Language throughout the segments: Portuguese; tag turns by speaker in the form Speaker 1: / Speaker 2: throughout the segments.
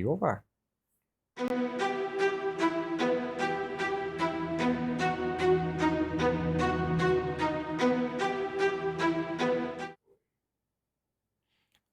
Speaker 1: Jeová.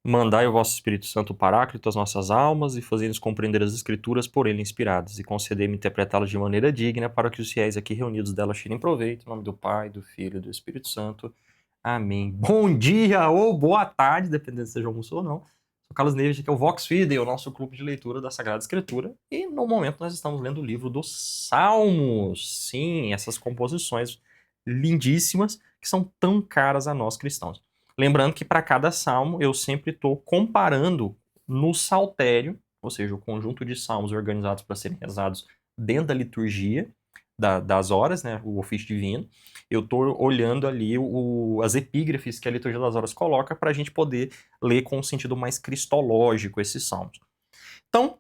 Speaker 1: Mandai o vosso Espírito Santo Paráclito às nossas almas e fazei-nos compreender as Escrituras por ele inspiradas e concedei-me interpretá-las de maneira digna para que os fiéis aqui reunidos delas tirem proveito. Em nome do Pai, do Filho e do Espírito Santo. Amém. Bom dia ou boa tarde, dependendo se seja almoço ou não. Sou Carlos Neves, aqui é o Vox Fidei, o nosso clube de leitura da Sagrada Escritura. E no momento nós estamos lendo o livro dos Salmos. Sim, essas composições lindíssimas que são tão caras a nós cristãos. Lembrando que para cada salmo eu sempre estou comparando no saltério, ou seja, o conjunto de salmos organizados para serem rezados dentro da liturgia das horas, né, o ofício divino. Eu estou olhando ali as epígrafes que a liturgia das horas coloca para a gente poder ler com um sentido mais cristológico esses salmos. Então,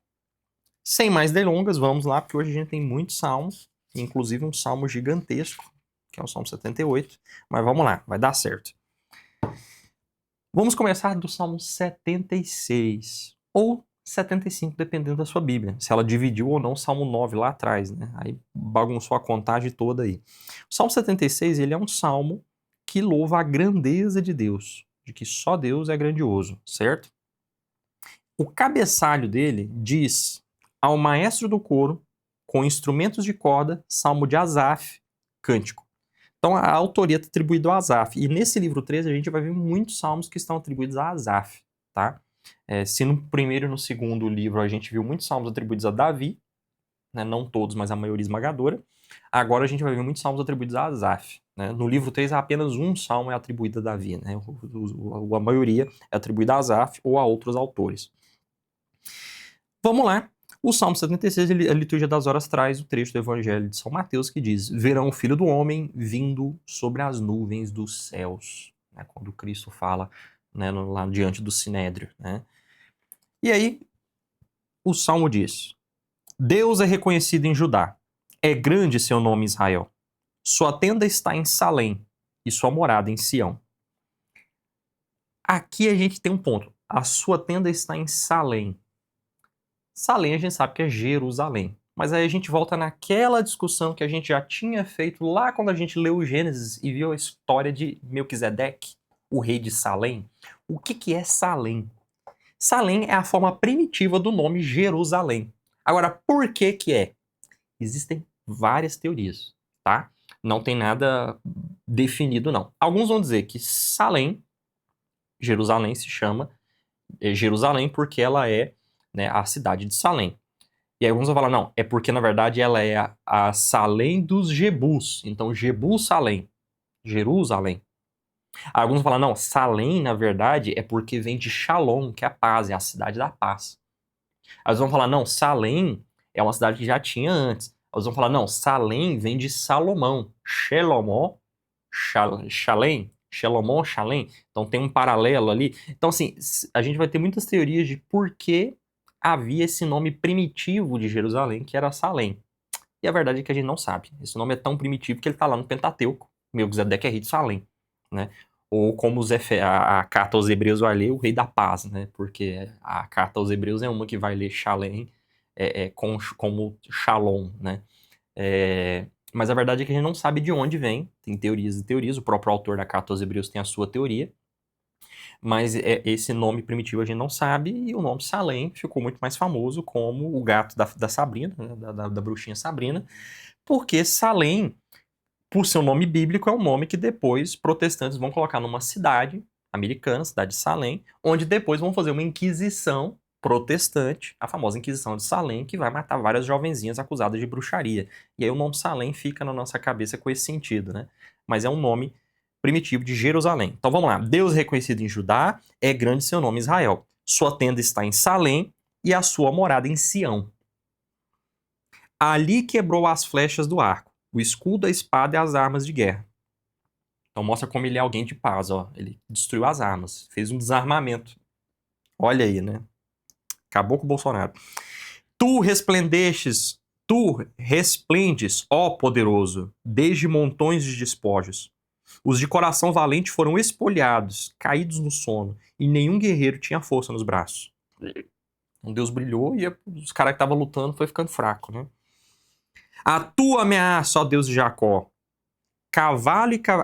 Speaker 1: sem mais delongas, vamos lá, porque hoje a gente tem muitos salmos, inclusive um salmo gigantesco, que é o Salmo 78, mas vamos lá, vai dar certo. Vamos começar do Salmo 76, ou 75, dependendo da sua Bíblia, se ela dividiu ou não o Salmo 9 lá atrás, né? Aí bagunçou a contagem toda aí. O Salmo 76, ele é um salmo que louva a grandeza de Deus, de que só Deus é grandioso, certo? O cabeçalho dele diz: ao maestro do coro, com instrumentos de corda, salmo de Asaf, cântico. Então a autoria está atribuída a Asaf. E nesse livro 13 a gente vai ver muitos salmos que estão atribuídos a Asaf, tá? Se no primeiro e no segundo livro a gente viu muitos salmos atribuídos a Davi, né? Não todos, mas a maioria esmagadora. Agora a gente vai ver muitos salmos atribuídos a Asaf. Né? No livro 3 apenas um salmo é atribuído a Davi, né? A maioria é atribuída a Asaf ou a outros autores. Vamos lá. O Salmo 76, a liturgia das horas traz o trecho do Evangelho de São Mateus que diz: verão o Filho do Homem vindo sobre as nuvens dos céus. Né, quando Cristo fala, né, lá diante do Sinédrio. Né? E aí, o Salmo diz: Deus é reconhecido em Judá. É grande seu nome em Israel. Sua tenda está em Salém e sua morada em Sião. Aqui a gente tem um ponto. A sua tenda está em Salém. Salém a gente sabe que é Jerusalém. Mas aí a gente volta naquela discussão que a gente já tinha feito lá quando a gente leu o Gênesis e viu a história de Melquisedeque, o rei de Salém. O que é Salém? Salém é a forma primitiva do nome Jerusalém. Agora, por que é? Existem várias teorias, tá? Não tem nada definido, não. Alguns vão dizer que Salém, Jerusalém, se chama Jerusalém porque ela é, né, a cidade de Salém. E aí alguns vão falar, não, é porque na verdade ela é a Salém dos Jebus. Então, Jebu-Salém, Jerusalém. Aí alguns vão falar, não, Salém na verdade é porque vem de Shalom, que é a paz, é a cidade da paz. Aí eles vão falar, não, Salém é uma cidade que já tinha antes. Aí eles vão falar, não, Salém vem de Salomão, Shelomó, Shalém, Shelomó, Shalém. Então tem um paralelo ali. Então assim, a gente vai ter muitas teorias de por que havia esse nome primitivo de Jerusalém, que era Salém. E a verdade é que a gente não sabe. Esse nome é tão primitivo que ele está lá no Pentateuco. Melquisedeque é rei de Salém, né? Ou como a carta aos Hebreus vai ler, o rei da paz, né? Porque a carta aos Hebreus é uma que vai ler Shalém como Shalom, né? Mas a verdade é que a gente não sabe de onde vem. Tem teorias e teorias. O próprio autor da carta aos Hebreus tem a sua teoria. Mas esse nome primitivo a gente não sabe, e o nome Salém ficou muito mais famoso como o gato da Sabrina, né, da bruxinha Sabrina, porque Salém, por seu nome bíblico, é um nome que depois protestantes vão colocar numa cidade americana, cidade de Salém, onde depois vão fazer uma inquisição protestante, a famosa Inquisição de Salém, que vai matar várias jovenzinhas acusadas de bruxaria. E aí o nome Salém fica na nossa cabeça com esse sentido, né? Mas é um nome primitivo de Jerusalém. Então vamos lá. Deus é reconhecido em Judá, é grande seu nome em Israel. Sua tenda está em Salém e a sua morada em Sião. Ali quebrou as flechas do arco, o escudo, a espada e as armas de guerra. Então mostra como ele é alguém de paz, ó. Ele destruiu as armas, fez um desarmamento. Olha aí, né? Acabou com o Bolsonaro. Tu resplendes, ó poderoso, desde montões de despojos. Os de coração valente foram espolhados, caídos no sono, e nenhum guerreiro tinha força nos braços. Um Deus brilhou e os caras que estavam lutando foi ficando fraco, né? A tua ameaça, ó Deus de Jacó,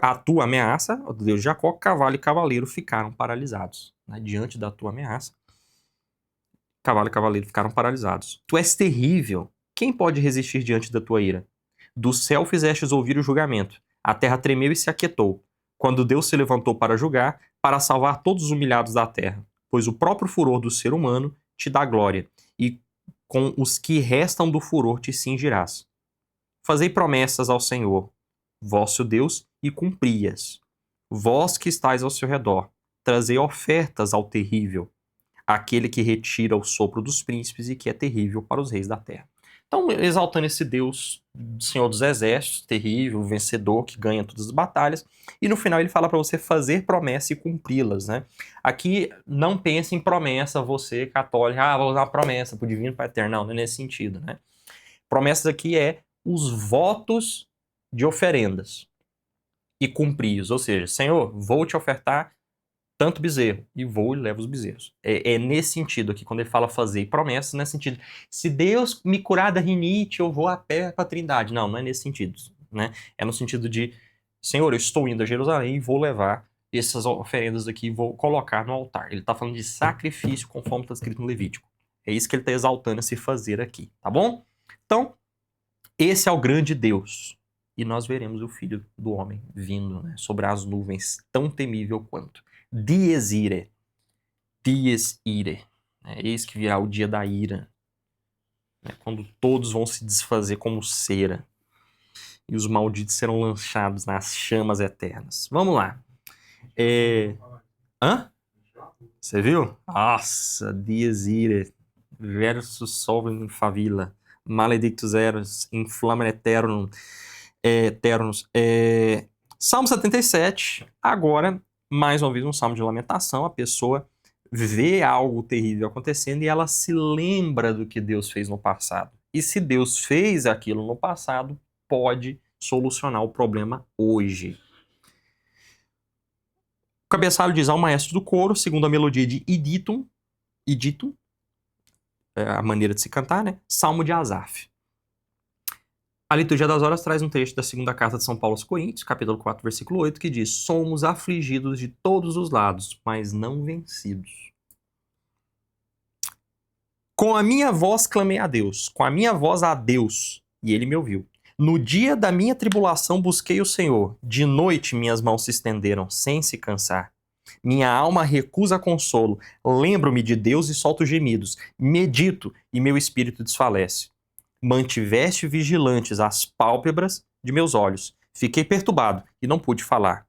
Speaker 1: a tua ameaça, ó Deus de Jacó, cavalo e cavaleiro ficaram paralisados. Né? Diante da tua ameaça, cavalo e cavaleiro ficaram paralisados. Tu és terrível. Quem pode resistir diante da tua ira? Do céu fizestes ouvir o julgamento. A terra tremeu e se aquietou. Quando Deus se levantou para julgar, para salvar todos os humilhados da terra. Pois o próprio furor do ser humano te dá glória, e com os que restam do furor te cingirás. Fazei promessas ao Senhor, vosso Deus, e cumpri-as. Vós que estáis ao seu redor, trazei ofertas ao terrível, aquele que retira o sopro dos príncipes e que é terrível para os reis da terra. Então, exaltando esse Deus, Senhor dos Exércitos, terrível, vencedor, que ganha todas as batalhas. E no final ele fala para você fazer promessa e cumpri-las, né? Aqui, não pense em promessa, você católico, vou usar uma promessa para o Divino Pai Eterno. Não é nesse sentido, né? Promessas aqui é os votos de oferendas e cumpri-os. Ou seja, Senhor, vou te ofertar tanto bezerro, e vou e levo os bezerros. É nesse sentido aqui, quando ele fala fazer promessas, nesse sentido, se Deus me curar da rinite, eu vou a pé para a Trindade. Não é nesse sentido, né? É no sentido de, Senhor, eu estou indo a Jerusalém e vou levar essas oferendas aqui e vou colocar no altar. Ele está falando de sacrifício, conforme está escrito no Levítico. É isso que ele está exaltando a se fazer aqui, tá bom? Então, esse é o grande Deus. E nós veremos o Filho do Homem vindo, né, sobre as nuvens, tão temível quanto. Dies irae. Eis que virá o dia da ira, né, quando todos vão se desfazer como cera e os malditos serão lançados nas chamas eternas. Vamos lá. Hã? Você viu? Nossa, Dies irae versus solvem favilla. Maledictus eros, inflamen eternos. Salmo 77, agora, mais uma vez, um salmo de lamentação. A pessoa vê algo terrível acontecendo e ela se lembra do que Deus fez no passado. E se Deus fez aquilo no passado, pode solucionar o problema hoje. O cabeçalho diz ao maestro do coro, segundo a melodia de Iditum, a maneira de se cantar, né? Salmo de Asaf. A liturgia das horas traz um trecho da segunda carta de São Paulo aos Coríntios, capítulo 4, versículo 8, que diz: somos afligidos de todos os lados, mas não vencidos. Com a minha voz clamei a Deus, com a minha voz a Deus, e ele me ouviu. No dia da minha tribulação busquei o Senhor, de noite minhas mãos se estenderam, sem se cansar. Minha alma recusa consolo, lembro-me de Deus e solto gemidos, medito e meu espírito desfalece. Mantiveste vigilantes as pálpebras de meus olhos. Fiquei perturbado e não pude falar.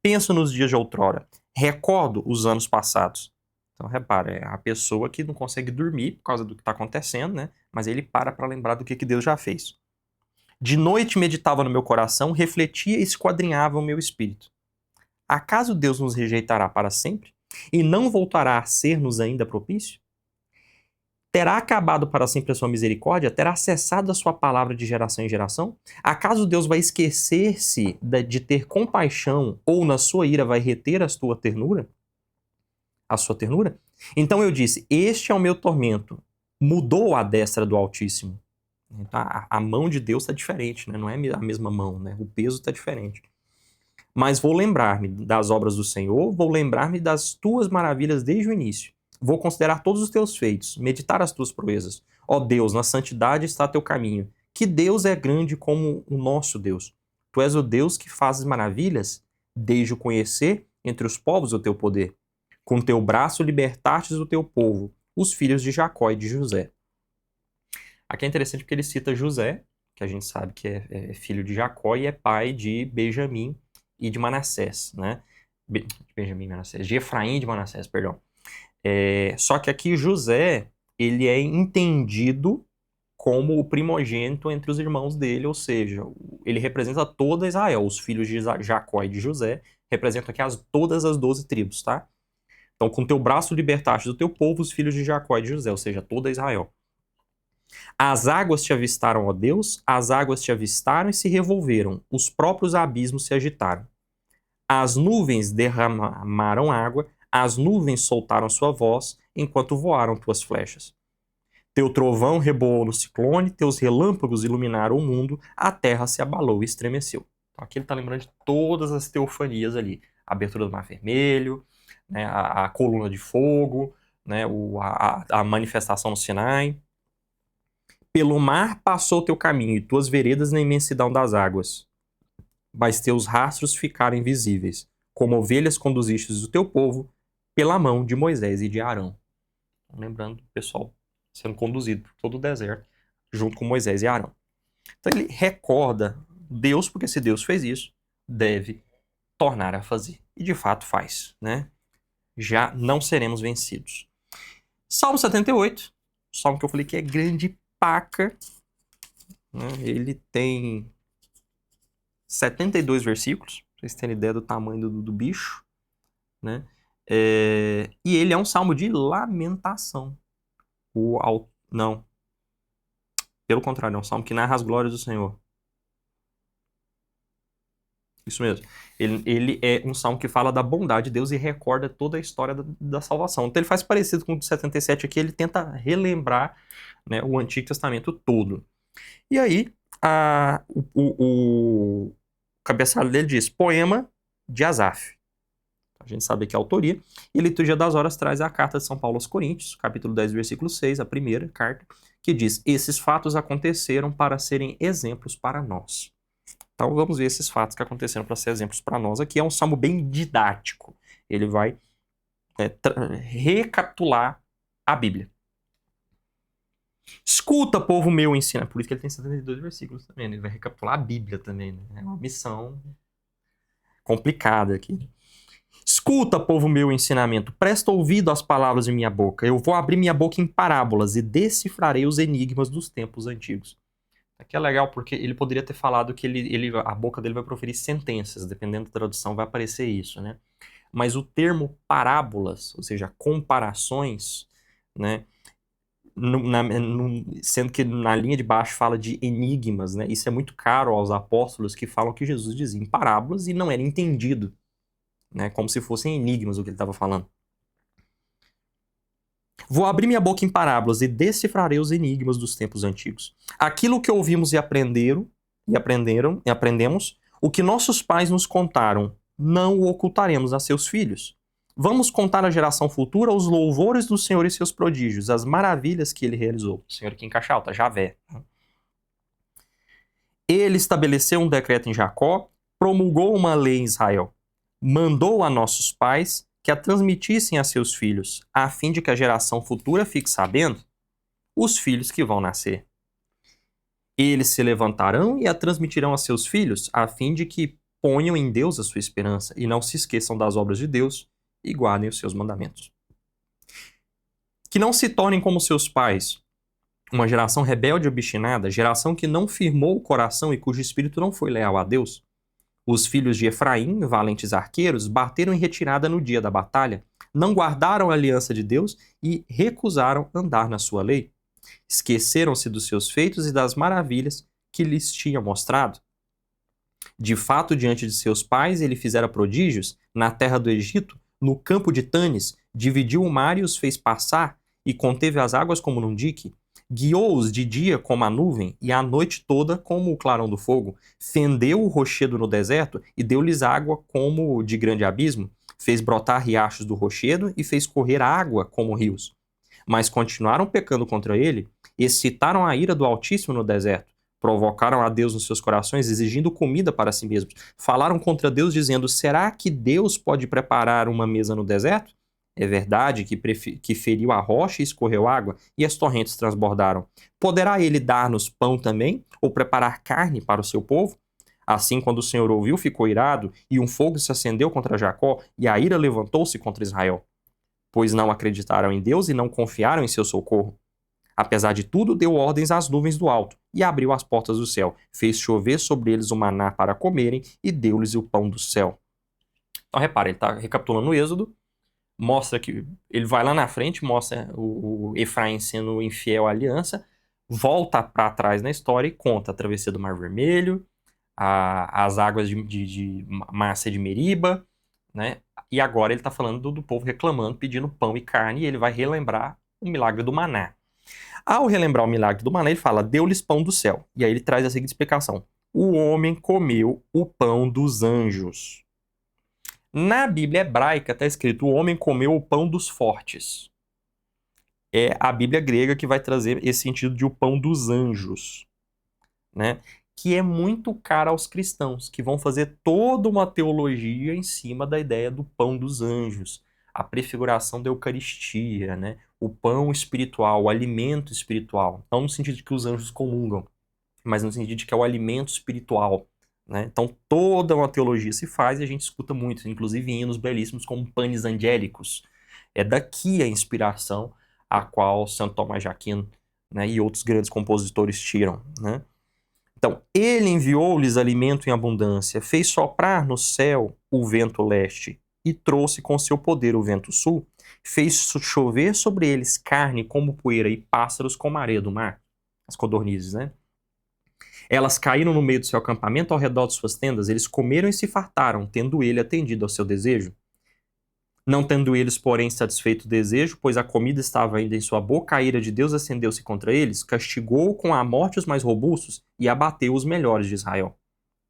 Speaker 1: Penso nos dias de outrora. Recordo os anos passados. Então, repara, é a pessoa que não consegue dormir por causa do que está acontecendo, né? Mas ele para lembrar do que Deus já fez. De noite meditava no meu coração, refletia e esquadrinhava o meu espírito. Acaso Deus nos rejeitará para sempre? E não voltará a ser-nos ainda propício? Terá acabado para sempre a sua misericórdia? Terá cessado a sua palavra de geração em geração? Acaso Deus vai esquecer-se de ter compaixão ou na sua ira vai reter a sua ternura? A sua ternura? Então eu disse, este é o meu tormento. Mudou a destra do Altíssimo. Então, a mão de Deus está diferente, né? Não é a mesma mão, né? O peso está diferente. Mas vou lembrar-me das obras do Senhor, vou lembrar-me das tuas maravilhas desde o início. Vou considerar todos os teus feitos, meditar as tuas proezas. Ó Deus, na santidade está teu caminho. Que Deus é grande como o nosso Deus. Tu és o Deus que fazes maravilhas, desde o conhecer entre os povos o teu poder. Com teu braço libertastes o teu povo, os filhos de Jacó e de José. Aqui é interessante porque ele cita José, que a gente sabe que é filho de Jacó e é pai de Benjamim e de Manassés, né? De Efraim e de Manassés, perdão. Só que aqui José, ele é entendido como o primogênito entre os irmãos dele, ou seja, ele representa toda Israel. Os filhos de Jacó e de José representam aqui todas as 12 tribos, tá? Então, com teu braço libertaste do teu povo os filhos de Jacó e de José, ou seja, toda Israel. As águas te avistaram, ó Deus, as águas te avistaram e se revolveram, os próprios abismos se agitaram. As nuvens derramaram água, as nuvens soltaram sua voz, enquanto voaram tuas flechas. Teu trovão reboou no ciclone, teus relâmpagos iluminaram o mundo, a terra se abalou e estremeceu. Então aqui ele está lembrando de todas as teofanias ali. A abertura do Mar Vermelho, né, a coluna de fogo, né, a manifestação no Sinai. Pelo mar passou teu caminho e tuas veredas na imensidão das águas. Mas teus rastros ficaram invisíveis. Como ovelhas conduzistes o teu povo pela mão de Moisés e de Arão. Lembrando o pessoal sendo conduzido por todo o deserto, junto com Moisés e Arão. Então ele recorda Deus, porque se Deus fez isso, deve tornar a fazer. E de fato faz, né? Já não seremos vencidos. Salmo 78, salmo que eu falei que é grande paca, né? Ele tem 72 versículos, pra vocês terem ideia do tamanho do bicho, né? E ele é um salmo de lamentação. Não. Pelo contrário, é um salmo que narra as glórias do Senhor. Isso mesmo. Ele é um salmo que fala da bondade de Deus e recorda toda a história da salvação. Então ele faz parecido com o do 77 aqui, ele tenta relembrar, né, o Antigo Testamento todo. E aí, o cabeçalho dele diz, poema de Asaf. A gente sabe que é a autoria. E a Liturgia das Horas traz a carta de São Paulo aos Coríntios, capítulo 10, versículo 6, a primeira carta, que diz, esses fatos aconteceram para serem exemplos para nós. Então vamos ver esses fatos que aconteceram para ser exemplos para nós. Aqui é um salmo bem didático. Ele vai recapitular a Bíblia. Escuta, povo meu, ensina. Por isso que ele tem 72 versículos também. Ele vai recapitular a Bíblia também. Né? É uma missão complicada aqui. Escuta, povo meu, o ensinamento. Presta ouvido às palavras de minha boca. Eu vou abrir minha boca em parábolas e decifrarei os enigmas dos tempos antigos. Aqui é legal porque ele poderia ter falado que a boca dele vai proferir sentenças, dependendo da tradução vai aparecer isso, né? Mas o termo parábolas, ou seja, comparações, né? Sendo que na linha de baixo fala de enigmas, né? Isso é muito caro aos apóstolos que falam que Jesus dizia em parábolas e não era entendido, né? Como se fossem enigmas o que ele estava falando. Vou abrir minha boca em parábolas e decifrarei os enigmas dos tempos antigos. Aquilo que ouvimos e aprendemos, o que nossos pais nos contaram, não o ocultaremos a seus filhos. Vamos contar à geração futura os louvores do Senhor e seus prodígios, as maravilhas que ele realizou. O Senhor aqui em caixa alta, Javé. Ele estabeleceu um decreto em Jacó, promulgou uma lei em Israel, mandou a nossos pais que a transmitissem a seus filhos, a fim de que a geração futura fique sabendo os filhos que vão nascer. Eles se levantarão e a transmitirão a seus filhos, a fim de que ponham em Deus a sua esperança e não se esqueçam das obras de Deus e guardem os seus mandamentos. Que não se tornem como seus pais, uma geração rebelde e obstinada, geração que não firmou o coração e cujo espírito não foi leal a Deus. Os filhos de Efraim, valentes arqueiros, bateram em retirada no dia da batalha, não guardaram a aliança de Deus e recusaram andar na sua lei. Esqueceram-se dos seus feitos e das maravilhas que lhes tinha mostrado. De fato, diante de seus pais, ele fizera prodígios na terra do Egito, no campo de Tanis, dividiu o mar e os fez passar, e conteve as águas como num dique. Guiou-os de dia como a nuvem, e à noite toda como o clarão do fogo. Fendeu o rochedo no deserto, e deu-lhes água como de grande abismo. Fez brotar riachos do rochedo, e fez correr água como rios. Mas continuaram pecando contra ele, excitaram a ira do Altíssimo no deserto. Provocaram a Deus nos seus corações, exigindo comida para si mesmos. Falaram contra Deus, dizendo, será que Deus pode preparar uma mesa no deserto? É verdade que feriu a rocha e escorreu água, e as torrentes transbordaram. Poderá ele dar-nos pão também, ou preparar carne para o seu povo? Assim, quando o Senhor ouviu, ficou irado, e um fogo se acendeu contra Jacó, e a ira levantou-se contra Israel. Pois não acreditaram em Deus e não confiaram em seu socorro. Apesar de tudo, deu ordens às nuvens do alto, e abriu as portas do céu, fez chover sobre eles o maná para comerem, e deu-lhes o pão do céu. Então, repara, ele está recapitulando o Êxodo, mostra que ele vai lá na frente, mostra o Efraim sendo infiel à aliança, volta para trás na história e conta a travessia do Mar Vermelho, as águas de Massa de Meriba, né? E agora ele está falando do povo reclamando, pedindo pão e carne, e ele vai relembrar o milagre do maná. Ao relembrar o milagre do maná, ele fala, deu-lhes pão do céu. E aí ele traz a seguinte explicação. O homem comeu o pão dos anjos. Na Bíblia hebraica está escrito, o homem comeu o pão dos fortes. É a Bíblia grega que vai trazer esse sentido de o pão dos anjos, né? Que é muito cara aos cristãos, que vão fazer toda uma teologia em cima da ideia do pão dos anjos, a prefiguração da Eucaristia, né? O pão espiritual, o alimento espiritual. Não no sentido de que os anjos comungam, mas no sentido de que é o alimento espiritual, né? Então toda uma teologia se faz e a gente escuta muito, inclusive hinos belíssimos como Panis Angélicos. É daqui a inspiração a qual Santo Tomás de Aquino, né, e outros grandes compositores tiram, né? Então, ele enviou-lhes alimento em abundância, fez soprar no céu o vento leste e trouxe com seu poder o vento sul, fez chover sobre eles carne como poeira e pássaros como areia do mar, as codornizes, né? Elas caíram no meio do seu acampamento ao redor de suas tendas, eles comeram e se fartaram, tendo ele atendido ao seu desejo. Não tendo eles, porém, satisfeito o desejo, pois a comida estava ainda em sua boca, a ira de Deus acendeu-se contra eles, castigou com a morte os mais robustos e abateu os melhores de Israel.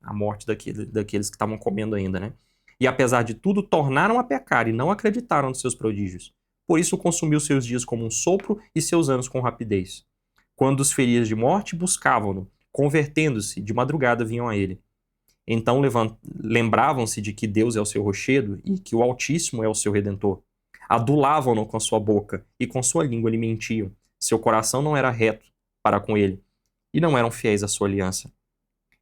Speaker 1: A morte daqueles que estavam comendo ainda, né? E apesar de tudo, tornaram a pecar e não acreditaram nos seus prodígios. Por isso consumiu seus dias como um sopro e seus anos com rapidez. Quando os ferias de morte, buscavam-no, convertendo-se, de madrugada vinham a ele. Então lembravam-se de que Deus é o seu rochedo e que o Altíssimo é o seu Redentor. Adulavam-no com a sua boca e com sua língua lhe mentiam. Seu coração não era reto para com ele e não eram fiéis à sua aliança.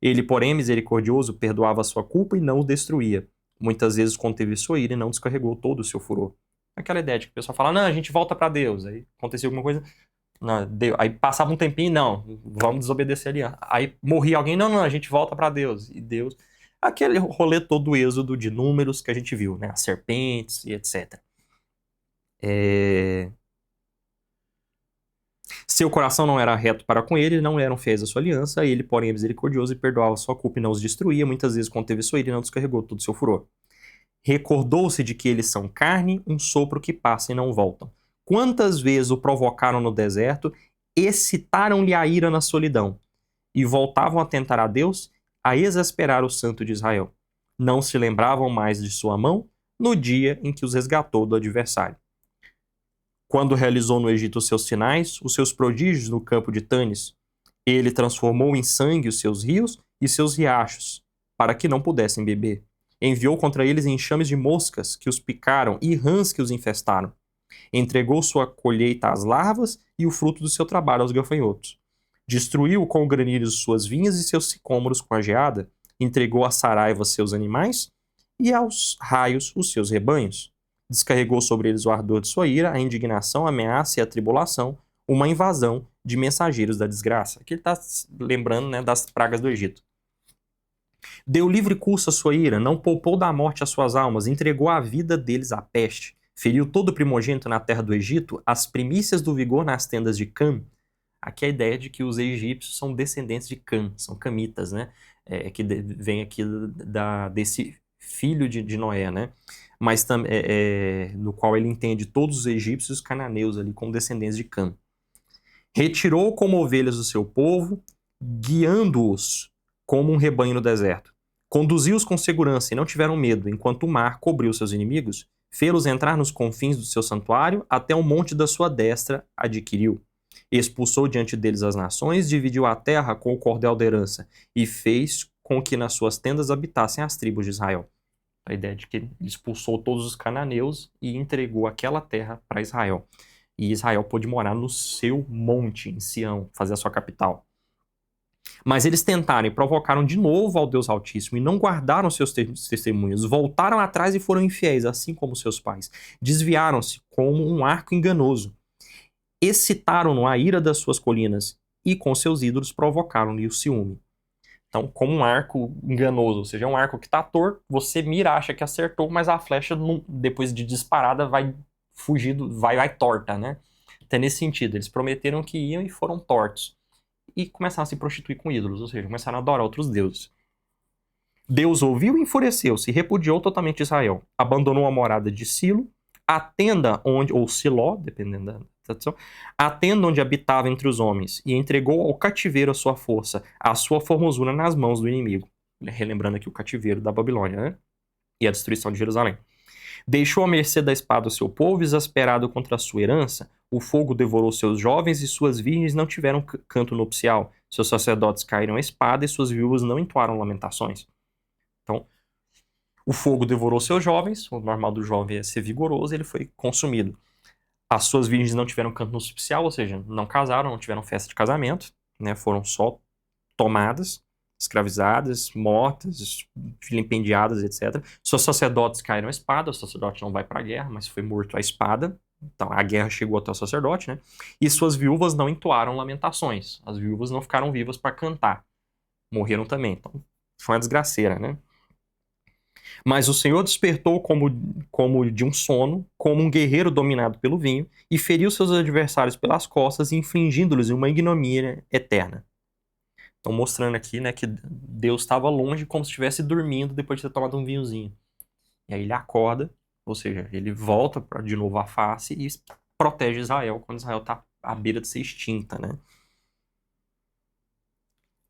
Speaker 1: Ele, porém, misericordioso, perdoava a sua culpa e não o destruía. Muitas vezes conteve sua ira e não descarregou todo o seu furor. Aquela ideia de que o pessoal fala, não, a gente volta para Deus. Aí acontecia alguma coisa, não, Deus. Aí passava um tempinho, não, vamos desobedecer ali. Aí morria alguém, não, a gente volta para Deus. E Deus, aquele rolê todo do êxodo de números que a gente viu, né? As serpentes e etc. Seu coração não era reto para com ele, não eram fiéis à sua aliança, ele, porém, é misericordioso e perdoava sua culpa e não os destruía, muitas vezes conteve sua ira e não descarregou todo o seu furor. Recordou-se de que eles são carne, um sopro que passa e não voltam. Quantas vezes o provocaram no deserto, excitaram-lhe a ira na solidão, e voltavam a tentar a Deus, a exasperar o santo de Israel. Não se lembravam mais de sua mão no dia em que os resgatou do adversário. Quando realizou no Egito os seus sinais, os seus prodígios no campo de Tânis, ele transformou em sangue os seus rios e seus riachos, para que não pudessem beber. Enviou contra eles enxames de moscas que os picaram e rãs que os infestaram. Entregou sua colheita às larvas e o fruto do seu trabalho aos gafanhotos. Destruiu com o granizo suas vinhas e seus sicômoros com a geada. Entregou à saraiva seus animais e aos raios os seus rebanhos. Descarregou sobre eles o ardor de sua ira, a indignação, a ameaça e a tribulação, uma invasão de mensageiros da desgraça. Aqui ele está lembrando, né, das pragas do Egito. Deu livre curso à sua ira, não poupou da morte as suas almas, entregou a vida deles à peste, feriu todo primogênito na terra do Egito, as primícias do vigor nas tendas de Cam. Aqui a ideia de que os egípcios são descendentes de Cam, são camitas, né? Que vem aqui desse filho de Noé, né? Mas no qual ele entende todos os egípcios e os cananeus ali como descendentes de Cam. Retirou como ovelhas o seu povo, guiando-os como um rebanho no deserto. Conduziu-os com segurança e não tiveram medo, enquanto o mar cobriu seus inimigos, fê-los entrar nos confins do seu santuário, até o monte da sua destra adquiriu. Expulsou diante deles as nações, dividiu a terra com o cordel da herança, e fez com que nas suas tendas habitassem as tribos de Israel. A ideia de que ele expulsou todos os cananeus e entregou aquela terra para Israel. E Israel pôde morar no seu monte, em Sião, fazer a sua capital. Mas eles tentaram e provocaram de novo ao Deus Altíssimo e não guardaram seus testemunhos. Voltaram atrás e foram infiéis, assim como seus pais. Desviaram-se como um arco enganoso. Excitaram-no a ira das suas colinas e com seus ídolos provocaram-lhe o ciúme. Então, como um arco enganoso, ou seja, é um arco que está torto, você mira, acha que acertou, mas a flecha, depois de disparada, vai fugir, vai torta, né? Até nesse sentido, eles prometeram que iam e foram tortos. E começaram a se prostituir com ídolos, ou seja, começaram a adorar outros deuses. Deus ouviu e enfureceu-se, repudiou totalmente Israel. Abandonou a morada de Silo, a tenda onde, ou Siló, dependendo da atenção, a tenda onde habitava entre os homens, e entregou ao cativeiro a sua força, a sua formosura nas mãos do inimigo. Relembrando aqui o cativeiro da Babilônia, né? E a destruição de Jerusalém. Deixou à mercê da espada o seu povo, exasperado contra a sua herança. O fogo devorou seus jovens e suas virgens não tiveram canto nupcial. Seus sacerdotes caíram à espada e suas viúvas não entoaram lamentações. Então, o fogo devorou seus jovens, o normal do jovem é ser vigoroso, ele foi consumido. As suas virgens não tiveram canto nupcial, ou seja, não casaram, não tiveram festa de casamento, né? Foram só tomadas, escravizadas, mortas, vilipendiadas, etc. Seus sacerdotes caíram à espada, o sacerdote não vai para a guerra, mas foi morto à espada. Então a guerra chegou até o sacerdote, né? E suas viúvas não entoaram lamentações. As viúvas não ficaram vivas para cantar. Morreram também. Então foi uma desgraceira, né? Mas o Senhor despertou como de um sono, como um guerreiro dominado pelo vinho, e feriu seus adversários pelas costas, infligindo-lhes uma ignomínia eterna. Então, mostrando aqui, né, que Deus estava longe, como se estivesse dormindo depois de ter tomado um vinhozinho. E aí ele acorda, ou seja, ele volta de novo à face e protege Israel quando Israel está à beira de ser extinta, né?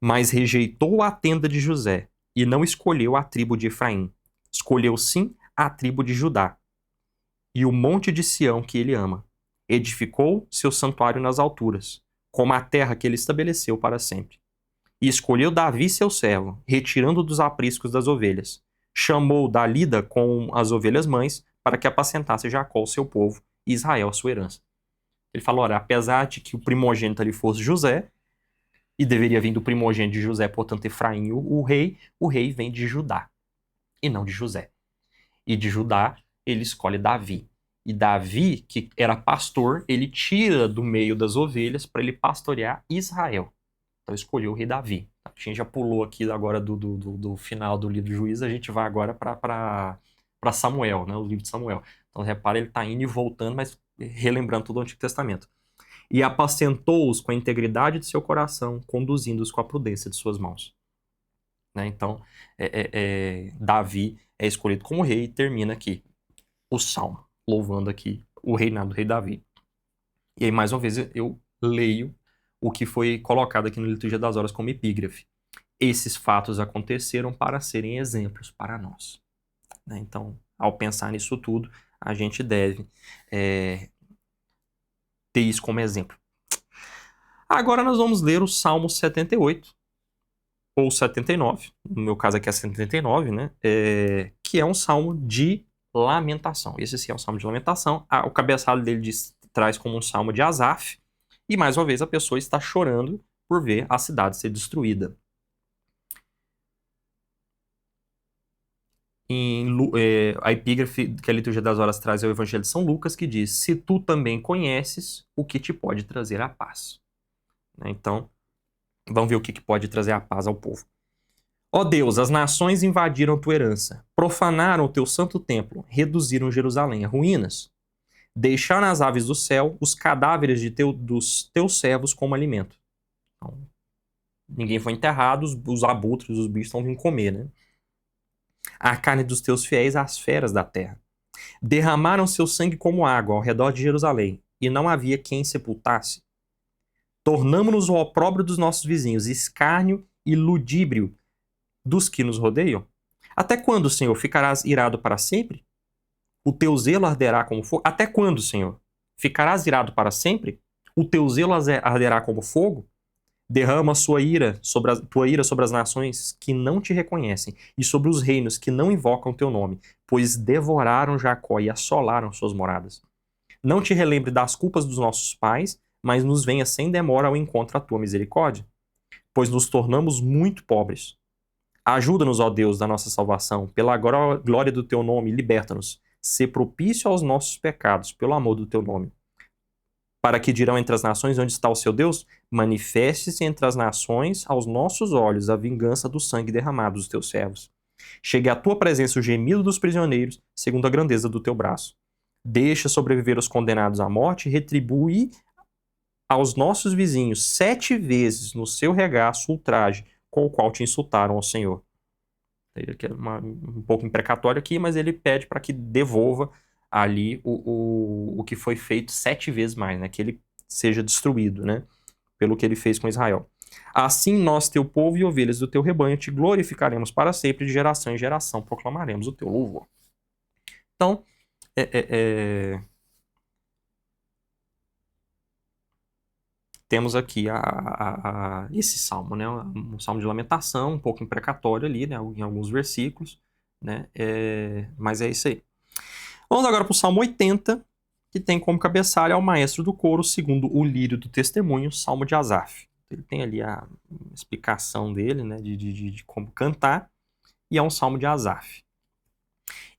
Speaker 1: Mas rejeitou a tenda de José e não escolheu a tribo de Efraim. Escolheu sim a tribo de Judá e o monte de Sião que ele ama. Edificou seu santuário nas alturas, como a terra que ele estabeleceu para sempre. E escolheu Davi seu servo, retirando dos apriscos das ovelhas. Chamou da lida com as ovelhas mães, para que apacentasse Jacó, seu povo, e Israel, sua herança. Ele falou, olha, apesar de que o primogênito ali fosse José, e deveria vir do primogênito de José, portanto Efraim, o rei vem de Judá, e não de José. E de Judá, ele escolhe Davi. E Davi, que era pastor, ele tira do meio das ovelhas para ele pastorear Israel. Então escolheu o rei Davi. A gente já pulou aqui agora do final do livro de Juízes, a gente vai agora para Samuel, né, o livro de Samuel. Então repara, ele está indo e voltando, mas relembrando todo o Antigo Testamento. E apacentou-os com a integridade de seu coração, conduzindo-os com a prudência de suas mãos. Né? Então, Davi é escolhido como rei e termina aqui o Salmo, louvando aqui o reinado do rei Davi. E aí, mais uma vez, eu leio o que foi colocado aqui no Liturgia das Horas como epígrafe. Esses fatos aconteceram para serem exemplos para nós. Né? Então, ao pensar nisso tudo, a gente deve ter isso como exemplo. Agora nós vamos ler o Salmo 78, ou 79, no meu caso aqui é 79, né? Que é um salmo de lamentação. Esse sim é um salmo de lamentação. O cabeçalho dele traz como um salmo de Asaf, e mais uma vez a pessoa está chorando por ver a cidade ser destruída. A epígrafe que a Liturgia das Horas traz é o Evangelho de São Lucas, que diz: se tu também conheces o que te pode trazer a paz. Então, vamos ver o que pode trazer a paz ao povo. Ó Deus, as nações invadiram tua herança, profanaram o teu santo templo, reduziram Jerusalém a ruínas. Deixaram as aves do céu os cadáveres dos teus servos como alimento. Então, ninguém foi enterrado, os abutres, os bichos estão vindo comer, né? A carne dos teus fiéis às feras da terra. Derramaram seu sangue como água ao redor de Jerusalém, e não havia quem sepultasse. Tornamo-nos o opróbrio dos nossos vizinhos, escárnio e ludíbrio dos que nos rodeiam. Até quando, Senhor, ficarás irado para sempre? O teu zelo arderá como fogo? Até quando, Senhor? Ficarás irado para sempre? O teu zelo arderá como fogo? Derrama tua ira sobre as nações que não te reconhecem e sobre os reinos que não invocam teu nome, pois devoraram Jacó e assolaram suas moradas. Não te relembre das culpas dos nossos pais, mas nos venha sem demora ao encontro da tua misericórdia, pois nos tornamos muito pobres. Ajuda-nos, ó Deus, da nossa salvação, pela glória do teu nome, liberta-nos. Sê propício aos nossos pecados, pelo amor do teu nome. Para que dirão entre as nações onde está o seu Deus? Manifeste-se entre as nações aos nossos olhos a vingança do sangue derramado dos teus servos. Chegue à tua presença o gemido dos prisioneiros, segundo a grandeza do teu braço. Deixa sobreviver os condenados à morte e retribui aos nossos vizinhos 7 vezes no seu regaço o ultraje com o qual te insultaram ao Senhor. Ele é um pouco imprecatório aqui, mas ele pede para que devolva ali o que foi feito 7 vezes mais, né? Que ele seja destruído, né? Pelo que ele fez com Israel. Assim nós, teu povo e ovelhas do teu rebanho, te glorificaremos para sempre, de geração em geração proclamaremos o teu louvor. Então, temos aqui esse salmo, né? Um salmo de lamentação, um pouco imprecatório ali, né? Em alguns versículos, né? Mas é isso aí. Vamos agora para o Salmo 80, que tem como cabeçalho ao maestro do coro, segundo o lírio do testemunho, Salmo de Asaf. Ele tem ali a explicação dele, né? De como cantar, e é um Salmo de Asaf.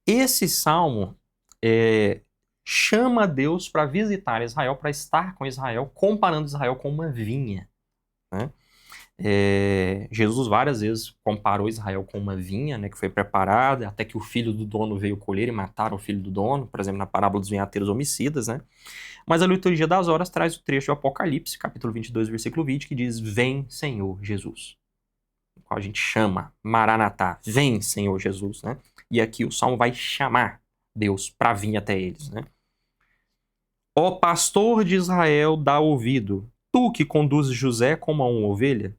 Speaker 1: Esse salmo chama Deus para visitar Israel, para estar com Israel, comparando Israel com uma vinha, né? Jesus várias vezes comparou Israel com uma vinha, né, que foi preparada, até que o filho do dono veio colher e mataram o filho do dono, por exemplo, na parábola dos vinhateiros homicidas, né? Mas a liturgia das horas traz o trecho do Apocalipse, capítulo 22, versículo 20, que diz: Vem, Senhor Jesus. O qual a gente chama Maranatá, vem, Senhor Jesus, né? E aqui o salmo vai chamar Deus para vir até eles, né? Ó pastor de Israel, dá ouvido, tu que conduzes José como a uma ovelha,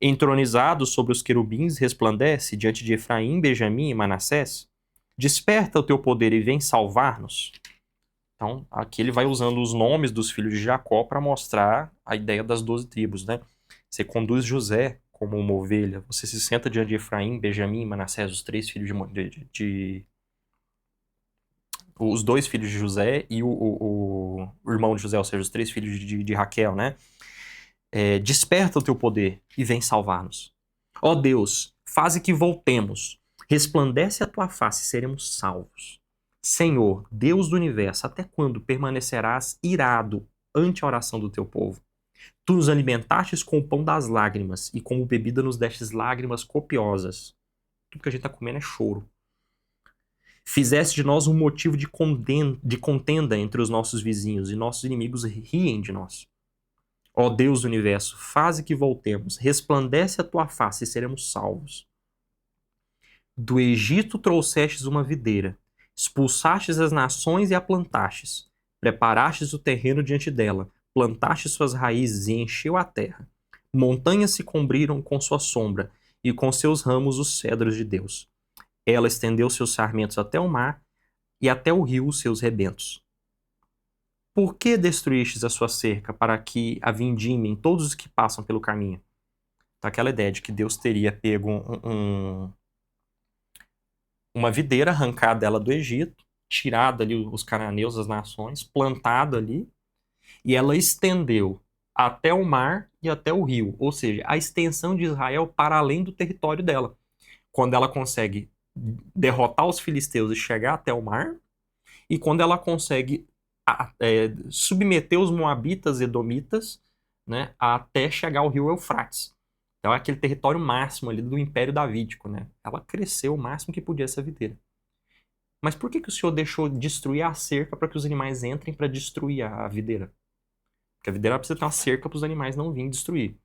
Speaker 1: entronizado sobre os querubins, resplandece diante de Efraim, Benjamim e Manassés. Desperta o teu poder e vem salvar-nos. Então, aqui ele vai usando os nomes dos filhos de Jacó para mostrar a ideia das 12 tribos, né? Você conduz José como uma ovelha, você se senta diante de Efraim, Benjamim e Manassés, os 3 filhos os 2 filhos de José e o irmão de José, ou seja, os 3 filhos de Raquel, né? Desperta o teu poder e vem salvar-nos. Ó Deus, faze que voltemos. Resplandece a tua face e seremos salvos. Senhor, Deus do universo, até quando permanecerás irado ante a oração do teu povo? Tu nos alimentastes com o pão das lágrimas e como bebida nos destes lágrimas copiosas. Tudo que a gente está comendo é choro. Fizeste de nós um motivo de contenda entre os nossos vizinhos e nossos inimigos riem de nós. Ó Deus do universo, faze que voltemos, resplandece a tua face e seremos salvos. Do Egito trouxestes uma videira, expulsastes as nações e a plantastes, preparastes o terreno diante dela, plantastes suas raízes e encheu a terra. Montanhas se cobriram com sua sombra, e com seus ramos os cedros de Deus. Ela estendeu seus sarmentos até o mar, e até o rio os seus rebentos. Por que destruístes a sua cerca para que a vindimem todos os que passam pelo caminho? Então, aquela ideia de que Deus teria pego uma videira, arrancado dela do Egito, tirado ali os cananeus, as nações, plantado ali, e ela estendeu até o mar e até o rio, ou seja, a extensão de Israel para além do território dela. Quando ela consegue derrotar os filisteus e chegar até o mar, e quando ela consegue submeter os moabitas e edomitas, né, até chegar ao rio Eufrates. Então é aquele território máximo ali do Império Davídico, né? Ela cresceu o máximo que podia essa videira. Mas por que o Senhor deixou destruir a cerca para que os animais entrem para destruir a videira? Porque a videira precisa ter uma cerca para os animais não virem destruir.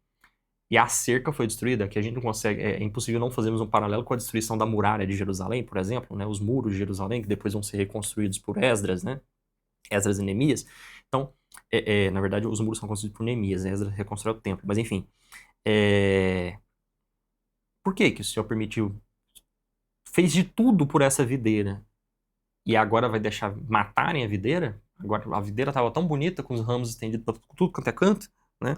Speaker 1: E a cerca foi destruída, que a gente não consegue, é impossível não fazermos um paralelo com a destruição da muralha de Jerusalém, por exemplo, né? Os muros de Jerusalém, que depois vão ser reconstruídos por Esdras, né? Esdras e Neemias. Então, na verdade, os muros são construídos por Neemias, Esdras reconstrói o templo, mas enfim. Por que o Senhor permitiu? Fez de tudo por essa videira e agora vai deixar matarem a videira? Agora a videira estava tão bonita, com os ramos estendidos para tudo quanto é canto, né?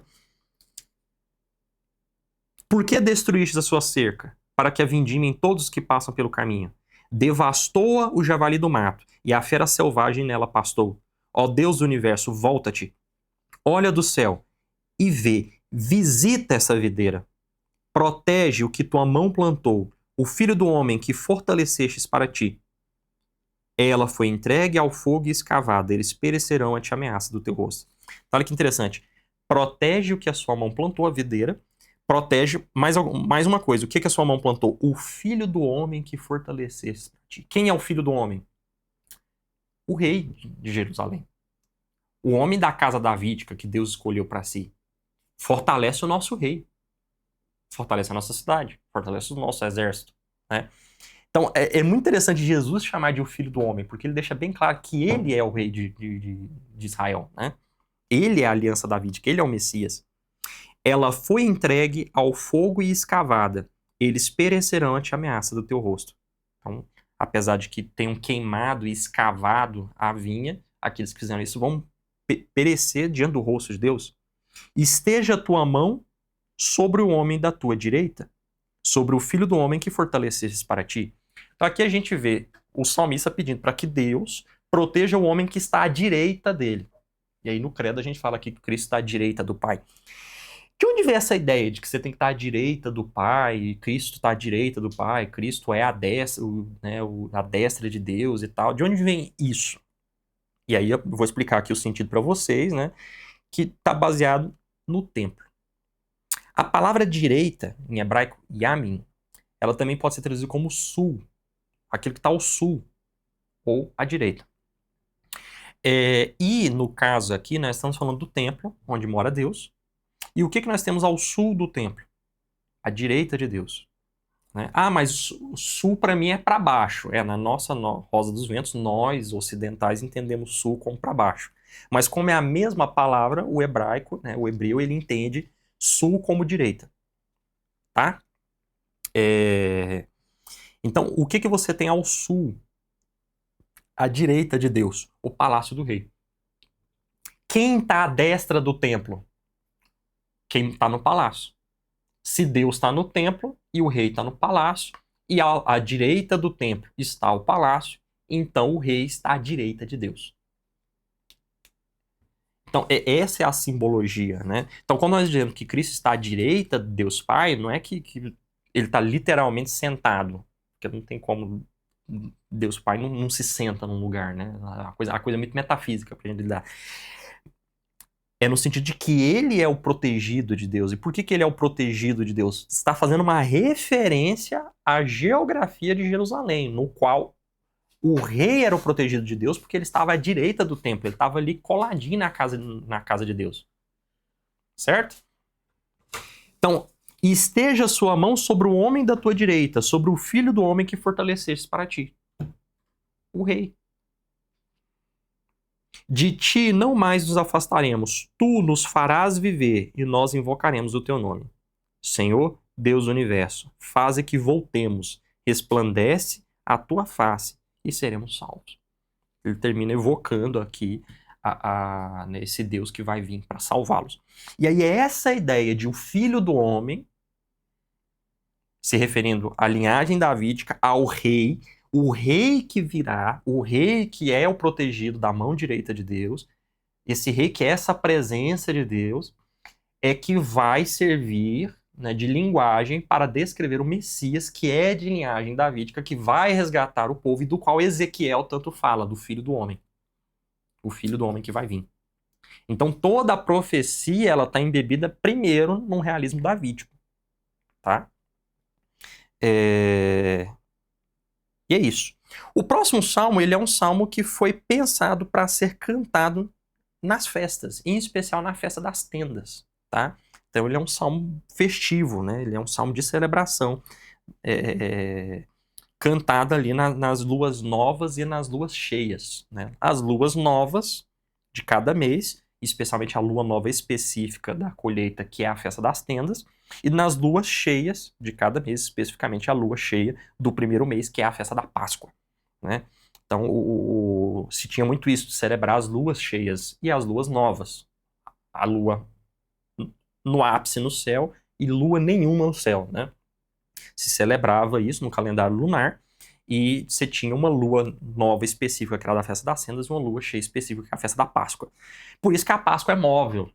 Speaker 1: Por que destruíste a sua cerca? Para que a vindimem todos os que passam pelo caminho. Devastou-a o javali do mato, e a fera selvagem nela pastou. Ó Deus do universo, volta-te. Olha do céu e vê, visita essa videira. Protege o que tua mão plantou, o filho do homem que fortalecestes para ti. Ela foi entregue ao fogo e escavada, eles perecerão ante a ameaça do teu rosto. Então, olha que interessante. Protege o que a sua mão plantou, a videira. Protege, mais uma coisa, o que a sua mão plantou? O filho do homem que fortaleceste para ti. Quem é o filho do homem? O rei de Jerusalém. O homem da casa davídica que Deus escolheu para si. Fortalece o nosso rei. Fortalece a nossa cidade. Fortalece o nosso exército, né? Então, é muito interessante Jesus chamar de o Filho do Homem, porque ele deixa bem claro que ele é o rei de Israel, né? Ele é a aliança davídica, ele é o Messias. Ela foi entregue ao fogo e escavada. Eles perecerão ante a ameaça do teu rosto. Então, apesar de que tenham queimado e escavado a vinha, aqueles que fizeram isso vão perecer diante do rosto de Deus. Esteja a tua mão sobre o homem da tua direita, sobre o filho do homem que fortalecesses para ti. Então aqui a gente vê o salmista pedindo para que Deus proteja o homem que está à direita dele. E aí no credo a gente fala aqui que Cristo está à direita do Pai. De onde vem essa ideia de que você tem que estar à direita do Pai, Cristo está à direita do Pai, Cristo é a destra, né, a destra de Deus e tal? De onde vem isso? E aí eu vou explicar aqui o sentido para vocês, né? Que está baseado no templo. A palavra direita, em hebraico, yamin, ela também pode ser traduzida como sul, aquilo que está ao sul, ou à direita. E no caso aqui, nós estamos falando do templo, onde mora Deus. E o que nós temos ao sul do templo? À direita de Deus. Né? Ah, mas o sul para mim é para baixo. Na nossa Rosa dos Ventos, nós ocidentais entendemos sul como para baixo. Mas como é a mesma palavra, o hebraico, né, o hebreu, ele entende sul como direita. Tá? Então, o que você tem ao sul? À direita de Deus, o palácio do rei. Quem está à destra do templo? Quem está no palácio. Se Deus está no templo e o rei está no palácio, e à direita do templo está o palácio, então o rei está à direita de Deus. Então, essa é a simbologia, né? Então, quando nós dizemos que Cristo está à direita de Deus Pai, não é que ele está literalmente sentado, porque não tem como Deus Pai não se senta num lugar, né? A coisa é muito metafísica para a gente lidar. É no sentido de que ele é o protegido de Deus. E por que ele é o protegido de Deus? Está fazendo uma referência à geografia de Jerusalém, no qual o rei era o protegido de Deus porque ele estava à direita do templo, ele estava ali coladinho na casa de Deus. Certo? Então, esteja sua mão sobre o homem da tua direita, sobre o filho do homem que fortaleceste para ti. O rei. De ti não mais nos afastaremos, tu nos farás viver e nós invocaremos o teu nome. Senhor, Deus do universo, faze que voltemos, resplandece a tua face e seremos salvos. Ele termina evocando aqui né, esse Deus que vai vir para salvá-los. E aí é essa ideia de o filho do homem, se referindo à linhagem davídica, ao rei, o rei que virá, o rei que é o protegido da mão direita de Deus, esse rei que é essa presença de Deus, é que vai servir, né, de linguagem para descrever o Messias, que é de linhagem davídica, que vai resgatar o povo e do qual Ezequiel tanto fala, do filho do homem. O filho do homem que vai vir. Então toda a profecia ela está embebida primeiro num realismo davídico. Tá? E é isso. O próximo salmo ele é um salmo que foi pensado para ser cantado nas festas, em especial na festa das tendas. Tá? Então ele é um salmo festivo, né? Ele é um salmo de celebração, cantada ali nas luas novas e nas luas cheias. Né? As luas novas de cada mês, especialmente a lua nova específica da colheita, que é a festa das tendas, e nas luas cheias de cada mês, especificamente a lua cheia do primeiro mês, que é a festa da Páscoa. Né? Então se tinha muito isso, de celebrar as luas cheias e as luas novas. A lua no ápice no céu e lua nenhuma no céu, né? Se celebrava isso no calendário lunar e você tinha uma lua nova específica, que era da festa das tendas, e uma lua cheia específica, que é a festa da Páscoa. Por isso que a Páscoa é móvel,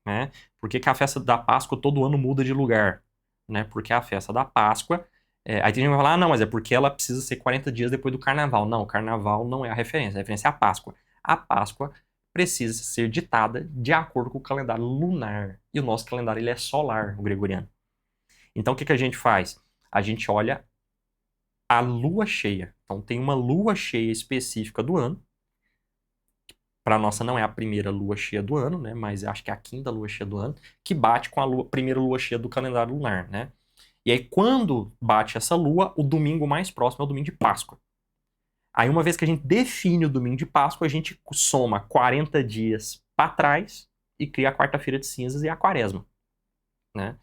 Speaker 1: né? Porque que a festa da Páscoa todo ano muda de lugar, né? Porque a festa da Páscoa, aí tem gente que vai falar, não, mas é porque ela precisa ser 40 dias depois do Carnaval. Não, o Carnaval não é a referência é a Páscoa. A Páscoa precisa ser ditada de acordo com o calendário lunar. E o nosso calendário ele é solar, o gregoriano. Então o que a gente faz? A gente olha a lua cheia. Então tem uma lua cheia específica do ano. Para nossa não é a primeira lua cheia do ano, né? Mas acho que é a quinta lua cheia do ano, que bate com a primeira lua cheia do calendário lunar, né? E aí, quando bate essa lua, o domingo mais próximo é o domingo de Páscoa. Aí, uma vez que a gente define o domingo de Páscoa, a gente soma 40 dias para trás e cria a quarta-feira de cinzas e a quaresma, né?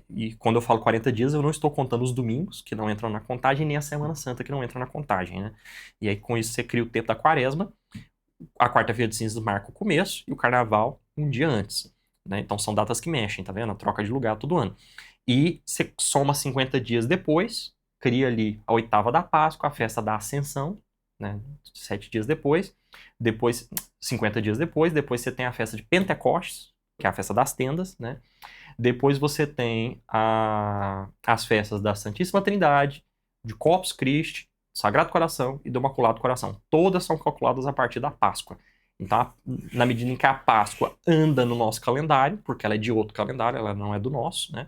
Speaker 1: E quando eu falo 40 dias, eu não estou contando os domingos, que não entram na contagem, nem a Semana Santa, que não entra na contagem, né? E aí, com isso, você cria o tempo da quaresma, a quarta-feira de cinzas marca o começo e o carnaval um dia antes, né? Então, são datas que mexem, tá vendo? A troca de lugar todo ano. E você soma 50 dias depois, cria ali a oitava da Páscoa, a festa da Ascensão, né? 7 dias depois. Depois, 50 dias depois você tem a festa de Pentecostes, que é a festa das tendas, né? Depois você tem as festas da Santíssima Trindade, de Corpus Christi, Sagrado Coração e do Imaculado Coração. Todas são calculadas a partir da Páscoa. Então, na medida em que a Páscoa anda no nosso calendário, porque ela é de outro calendário, ela não é do nosso, né?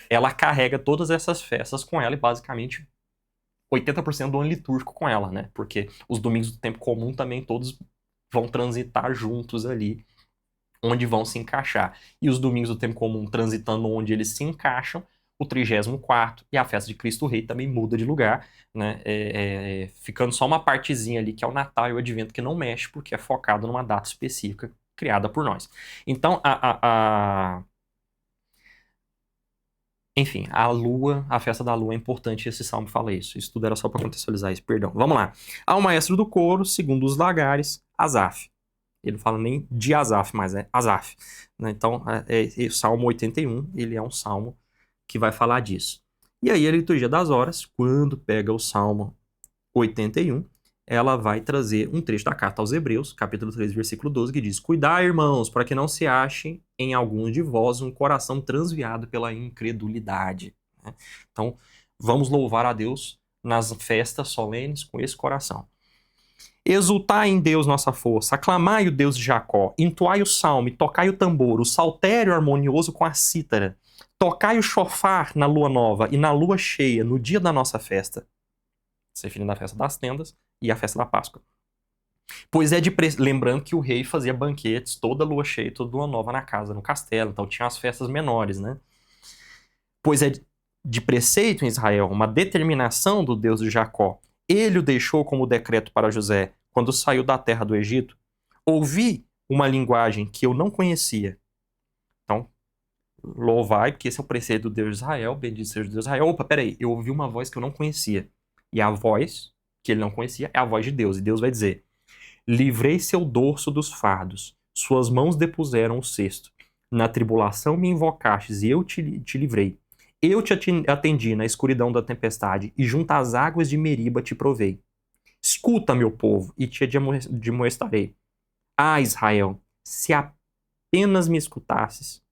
Speaker 1: Ela carrega todas essas festas com ela e basicamente 80% do ano litúrgico com ela, né? Porque os domingos do tempo comum também todos vão transitar juntos ali, onde vão se encaixar. E os domingos do tempo comum transitando onde eles se encaixam, o 34º e a festa de Cristo Rei também muda de lugar, né? Ficando só uma partezinha ali, que é o Natal e o Advento, que não mexe, porque é focado numa data específica criada por nós. Então, enfim, a lua, a festa da lua é importante, esse salmo fala isso. Isso tudo era só para contextualizar isso, perdão. Vamos lá. Ao maestro do coro, segundo os lagares, Asaf. Ele não fala nem de Asaf, mas é Asaf, né? Então, o Salmo 81, ele é um salmo que vai falar disso. E aí, a liturgia das horas, quando pega o Salmo 81, ela vai trazer um trecho da carta aos Hebreus, capítulo 3, versículo 12, que diz: Cuidai, irmãos, para que não se ache em alguns de vós um coração transviado pela incredulidade. Né? Então, vamos louvar a Deus nas festas solenes com esse coração. Exultai em Deus nossa força, aclamai o Deus de Jacó, entoai o salmo, tocai o tambor, o saltério harmonioso com a cítara, tocai o chofar na lua nova e na lua cheia, no dia da nossa festa. Se referindo à festa das tendas e à festa da Páscoa. Pois lembrando que o rei fazia banquetes toda lua cheia, toda lua nova na casa, no castelo, então tinha as festas menores, né? Pois é de preceito em Israel, uma determinação do Deus de Jacó. Ele o deixou como decreto para José, quando saiu da terra do Egito. Ouvi uma linguagem que eu não conhecia. Então, louvai, porque esse é o preceito do Deus de Israel, bendito seja o Deus de Israel. Opa, peraí, eu ouvi uma voz que eu não conhecia. E a voz que ele não conhecia é a voz de Deus. E Deus vai dizer: livrei seu dorso dos fardos, suas mãos depuseram o cesto. Na tribulação me invocastes e eu te livrei. Eu te atendi na escuridão da tempestade e junto às águas de Meriba te provei. Escuta, meu povo, e te admoestarei. Ah, Israel, se apenas me escutasses,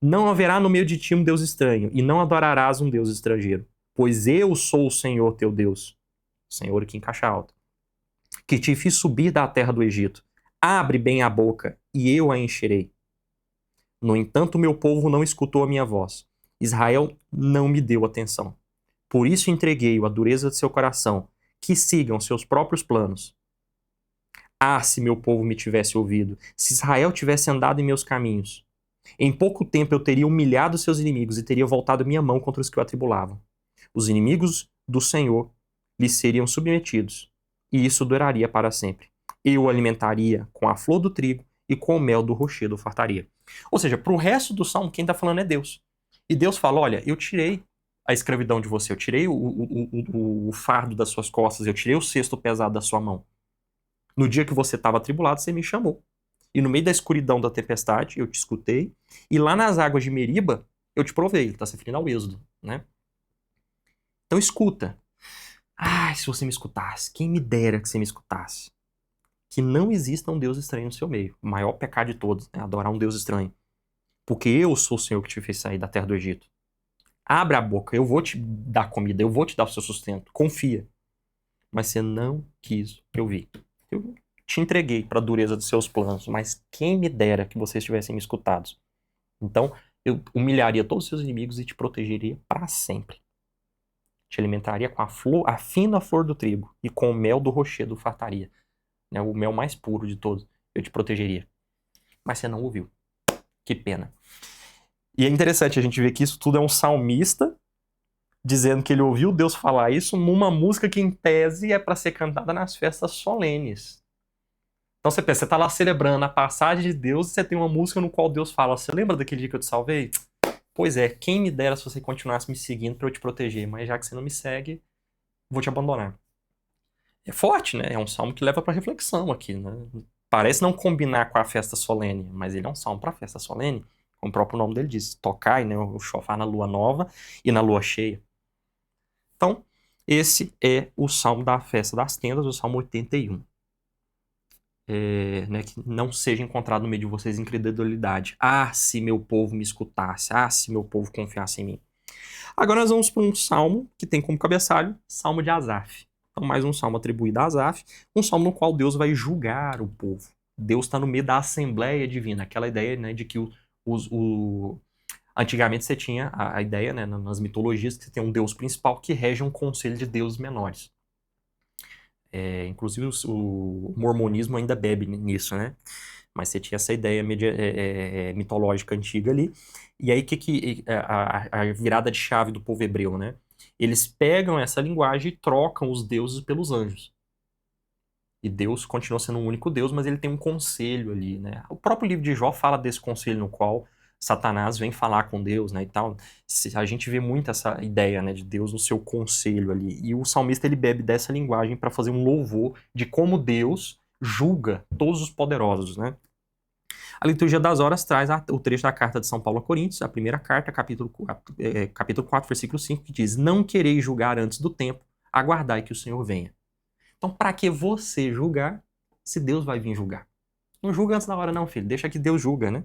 Speaker 1: não haverá no meio de ti um Deus estranho, e não adorarás um Deus estrangeiro, pois eu sou o Senhor teu Deus. Senhor aqui em caixa alta. Que te fiz subir da terra do Egito. Abre bem a boca, e eu a encherei. No entanto, meu povo não escutou a minha voz. Israel não me deu atenção. Por isso entreguei-o à dureza de seu coração, que sigam seus próprios planos. Ah, se meu povo me tivesse ouvido, se Israel tivesse andado em meus caminhos. Em pouco tempo eu teria humilhado seus inimigos e teria voltado minha mão contra os que o atribulavam. Os inimigos do Senhor lhes seriam submetidos, e isso duraria para sempre. Eu o alimentaria com a flor do trigo e com o mel do rochedo fartaria. Ou seja, para o resto do salmo, quem está falando é Deus. E Deus fala: olha, eu tirei a escravidão de você, eu tirei o fardo das suas costas, eu tirei o cesto pesado da sua mão. No dia que você estava atribulado, você me chamou. E no meio da escuridão da tempestade, eu te escutei. E lá nas águas de Meriba, eu te provei. Está se referindo ao Êxodo, né? Então escuta. Ai, se você me escutasse. Quem me dera que você me escutasse. Que não exista um Deus estranho no seu meio. O maior pecado de todos é adorar um Deus estranho. Porque eu sou o Senhor que te fez sair da terra do Egito. Abra a boca, eu vou te dar comida, eu vou te dar o seu sustento. Confia. Mas você não quis ouvir. Eu te entreguei para a dureza dos seus planos, mas quem me dera que vocês tivessem me escutado. Então, eu humilharia todos os seus inimigos e te protegeria para sempre. Te alimentaria com a fina flor do trigo e com o mel do rochedo fartaria. Né, o mel mais puro de todos. Eu te protegeria. Mas você não ouviu. Que pena. E é interessante a gente ver que isso tudo é um salmista dizendo que ele ouviu Deus falar isso numa música que, em tese, é para ser cantada nas festas solenes. Então você pensa, você tá lá celebrando a passagem de Deus e você tem uma música no qual Deus fala: você lembra daquele dia que eu te salvei? Pois é, quem me dera se você continuasse me seguindo para eu te proteger, mas já que você não me segue, vou te abandonar. É forte, né? É um salmo que leva para reflexão aqui, né? Parece não combinar com a festa solene, mas ele é um salmo para festa solene, como o próprio nome dele diz: tocai, né, o chofar na lua nova e na lua cheia. Então, esse é o salmo da festa das tendas, o salmo 81. Né, que não seja encontrado no meio de vocês incredulidade. Ah, se meu povo me escutasse. Ah, se meu povo confiasse em mim. Agora nós vamos para um salmo que tem como cabeçalho Salmo de Asaf. Então, mais um salmo atribuído a Asaf, um salmo no qual Deus vai julgar o povo. Deus está no meio da Assembleia Divina, aquela ideia, né, de que antigamente você tinha a ideia, né, nas mitologias, que você tem um Deus principal que rege um conselho de deuses menores. Inclusive o mormonismo ainda bebe nisso, né? Mas você tinha essa ideia mitológica antiga ali. E aí a virada de chave do povo hebreu, né? Eles pegam essa linguagem e trocam os deuses pelos anjos. E Deus continua sendo um único Deus, mas ele tem um conselho ali, né? O próprio livro de Jó fala desse conselho no qual Satanás vem falar com Deus, né, e tal. A gente vê muito essa ideia, né, de Deus no seu conselho ali. E o salmista, ele bebe dessa linguagem para fazer um louvor de como Deus julga todos os poderosos, né? A liturgia das horas traz o trecho da carta de São Paulo a Coríntios, a primeira carta, capítulo 4, versículo 5, que diz: não quereis julgar antes do tempo, aguardai que o Senhor venha. Então, para que você julgar, se Deus vai vir julgar? Não julga antes da hora não, filho. Deixa que Deus julga, né?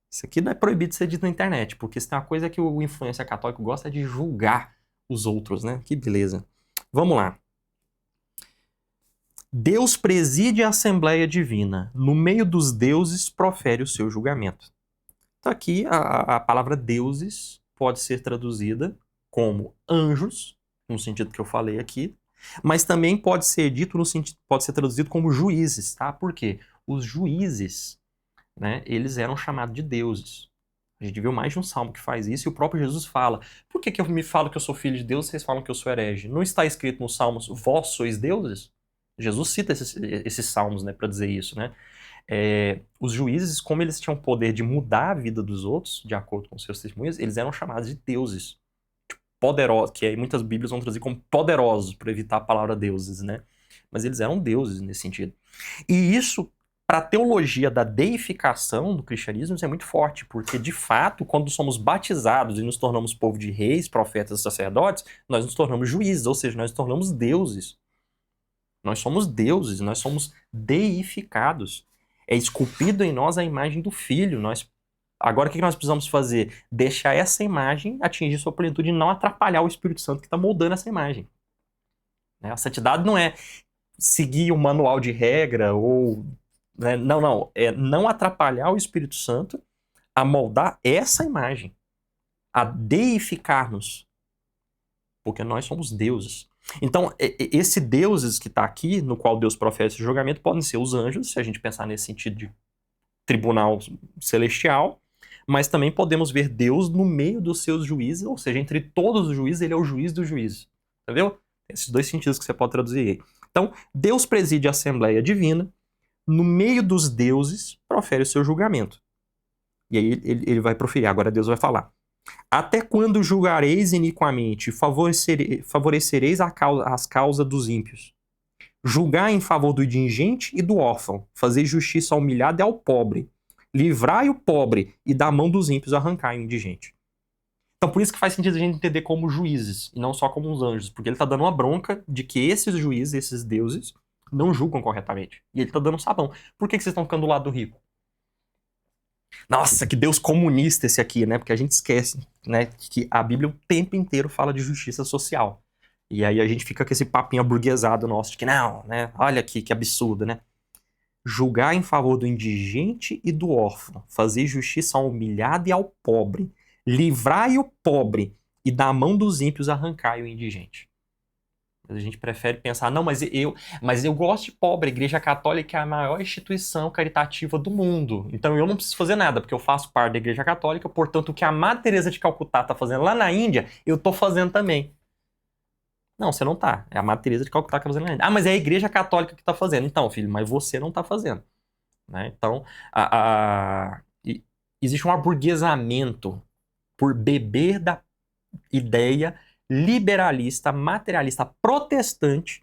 Speaker 1: Isso aqui não é proibido de ser dito na internet, porque se tem uma coisa que o influencer católico gosta é de julgar os outros, né? Que beleza. Vamos lá. Deus preside a Assembleia Divina. No meio dos deuses, profere o seu julgamento. Então aqui a palavra deuses pode ser traduzida como anjos, no sentido que eu falei aqui, mas também pode ser dito no sentido, pode ser traduzido como juízes, tá? Por quê? Os juízes, né, eles eram chamados de deuses. A gente viu mais de um salmo que faz isso, e o próprio Jesus fala: por que eu me falo que eu sou filho de Deus e vocês falam que eu sou herege? Não está escrito nos salmos, vós sois deuses? Jesus cita esses salmos, né, para dizer isso, né? Os juízes, como eles tinham o poder de mudar a vida dos outros, de acordo com seus testemunhos, eles eram chamados de deuses. Poderosos, que aí muitas bíblias vão traduzir como poderosos, para evitar a palavra deuses, né? Mas eles eram deuses nesse sentido. E isso, para a teologia da deificação do cristianismo, isso é muito forte, porque, de fato, quando somos batizados e nos tornamos povo de reis, profetas e sacerdotes, nós nos tornamos juízes, ou seja, nós nos tornamos deuses. Nós somos deuses, nós somos deificados. É esculpido em nós a imagem do Filho. Agora, o que nós precisamos fazer? Deixar essa imagem atingir sua plenitude e não atrapalhar o Espírito Santo que está moldando essa imagem. A santidade não é seguir o manual de regra ou... né? Não. É não atrapalhar o Espírito Santo a moldar essa imagem, a deificar-nos, porque nós somos deuses. Então, esse deuses que está aqui, no qual Deus profere esse julgamento, podem ser os anjos, se a gente pensar nesse sentido de tribunal celestial, mas também podemos ver Deus no meio dos seus juízes, ou seja, entre todos os juízes, ele é o juiz dos juízes. Entendeu? Esses dois sentidos que você pode traduzir aí. Então, Deus preside a Assembleia Divina, no meio dos deuses, profere o seu julgamento. E aí ele vai proferir, agora Deus vai falar: até quando julgareis iniquamente e favorecereis as causas dos ímpios? Julgai em favor do indigente e do órfão, fazei justiça ao humilhado e ao pobre, livrai o pobre e da mão dos ímpios arrancai o indigente. Então por isso que faz sentido a gente entender como juízes, e não só como os anjos, porque ele está dando uma bronca de que esses juízes, esses deuses, não julgam corretamente. E ele está dando um sabão. Por que vocês estão ficando do lado do rico? Nossa, que Deus comunista esse aqui, né? Porque a gente esquece, né, que a Bíblia o tempo inteiro fala de justiça social. E aí a gente fica com esse papinho aburguesado nosso de que não, né? Olha aqui, que absurdo, né? Julgar em favor do indigente e do órfão, fazer justiça ao humilhado e ao pobre, livrai o pobre e da mão dos ímpios arrancai o indigente. A gente prefere pensar, não, mas eu gosto de pobre, a Igreja Católica é a maior instituição caritativa do mundo. Então eu não preciso fazer nada, porque eu faço parte da Igreja Católica, portanto o que a Madre Teresa de Calcutá está fazendo lá na Índia, eu estou fazendo também. Não, você não tá. É a Madre Teresa de Calcutá que está fazendo lá na Índia. Ah, mas é a Igreja Católica que está fazendo. Então, filho, mas você não está fazendo. Né? Então, existe um aburguesamento por beber da ideia liberalista, materialista, protestante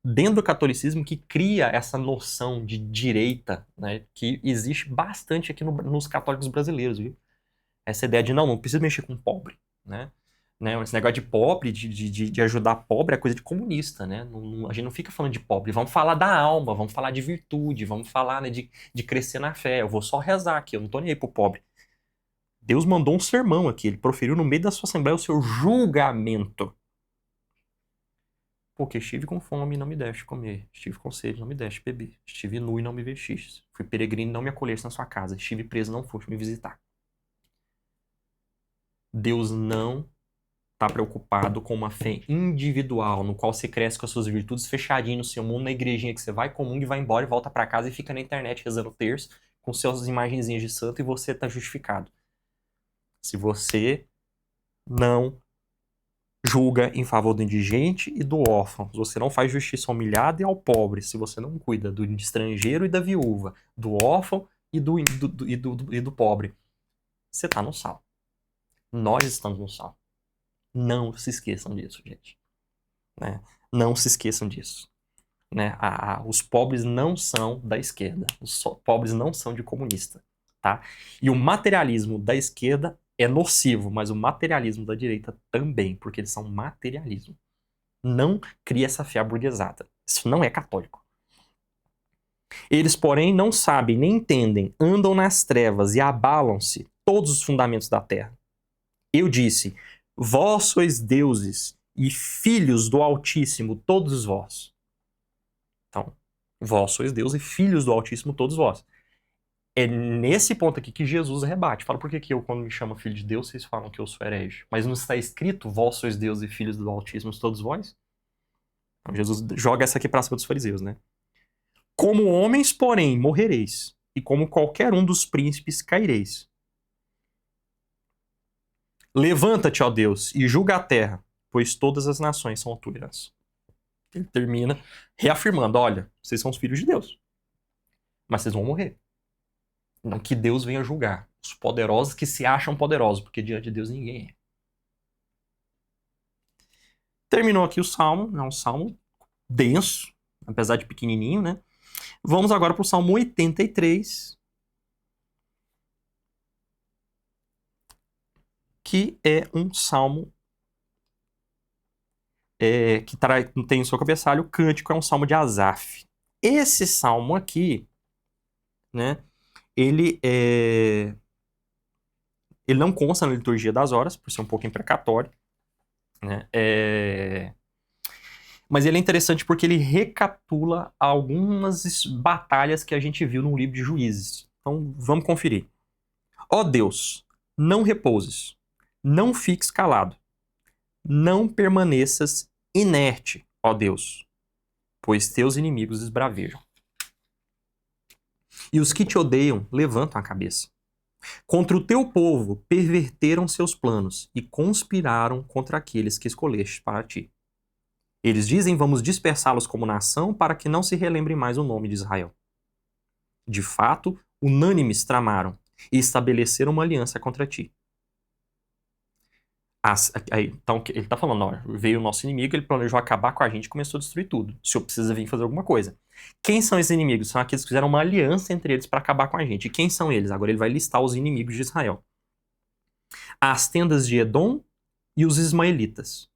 Speaker 1: dentro do catolicismo que cria essa noção de direita, né, que existe bastante aqui nos católicos brasileiros, viu? Essa ideia de não precisa mexer com pobre, né? Esse negócio de pobre, de ajudar pobre é coisa de comunista, né? A gente não fica falando de pobre, vamos falar da alma, vamos falar de virtude, vamos falar, né, de crescer na fé. Eu vou só rezar aqui, eu não tô nem aí pro pobre. Deus mandou um sermão aqui, ele proferiu no meio da sua assembleia o seu julgamento. Porque estive com fome e não me deste comer, estive com sede e não me deste beber, estive nu e não me vestistes, fui peregrino e não me acolheste na sua casa, estive preso e não foste me visitar. Deus não está preocupado com uma fé individual, no qual você cresce com as suas virtudes fechadinho no seu mundo, na igrejinha que você vai, comunga e vai embora e volta para casa e fica na internet rezando terço com suas imagenzinhas de santo e você está justificado. Se você não julga em favor do indigente e do órfão, se você não faz justiça ao humilhado e ao pobre, se você não cuida do estrangeiro e da viúva, do órfão e do pobre, você está no sal. Nós estamos no sal. Não se esqueçam disso, gente. Né? Não se esqueçam disso. Né? Os pobres não são da esquerda. Os pobres não são de comunista. Tá? E o materialismo da esquerda é nocivo, mas o materialismo da direita também, porque eles são materialismo. Não cria essa fé aburguesada. Isso não é católico. Eles, porém, não sabem nem entendem, andam nas trevas e abalam-se todos os fundamentos da terra. Eu disse, vós sois deuses e filhos do Altíssimo, todos vós. Então, vós sois Deus e filhos do Altíssimo, todos vós. É nesse ponto aqui que Jesus rebate. Fala, por que eu, quando me chamo filho de Deus, vocês falam que eu sou herege? Mas não está escrito, vós sois Deus e filhos do Altíssimo, todos vós? Então, Jesus joga essa aqui para cima dos fariseus, né? Como homens, porém, morrereis, e como qualquer um dos príncipes caireis. Levanta-te, ó Deus, e julga a terra, pois todas as nações são tuas. Ele termina reafirmando, olha, vocês são os filhos de Deus, mas vocês vão morrer. Não que Deus venha julgar os poderosos que se acham poderosos, porque diante de Deus ninguém é. Terminou aqui o Salmo, é um Salmo denso, apesar de pequenininho, né? Vamos agora para o Salmo 83, que é um Salmo que tem o seu cabeçalho, o cântico é um Salmo de Asaf. Esse Salmo aqui, né? Ele não consta na liturgia das horas, por ser um pouco imprecatório, né? Mas ele é interessante porque ele recapitula algumas batalhas que a gente viu no livro de Juízes. Então, vamos conferir. Ó Deus, não repouses, não fiques calado, não permaneças inerte, ó Deus, pois teus inimigos esbravejam. E os que te odeiam levantam a cabeça. Contra o teu povo perverteram seus planos e conspiraram contra aqueles que escolheste para ti. Eles dizem, vamos dispersá-los como nação para que não se relembre mais o nome de Israel. De fato, unânimes tramaram e estabeleceram uma aliança contra ti. Então, ele está falando, ó, veio o nosso inimigo, ele planejou acabar com a gente e começou a destruir tudo. O senhor precisa vir fazer alguma coisa. Quem são esses inimigos? São aqueles que fizeram uma aliança entre eles para acabar com a gente. E quem são eles? Agora ele vai listar os inimigos de Israel. As tendas de Edom e os ismaelitas.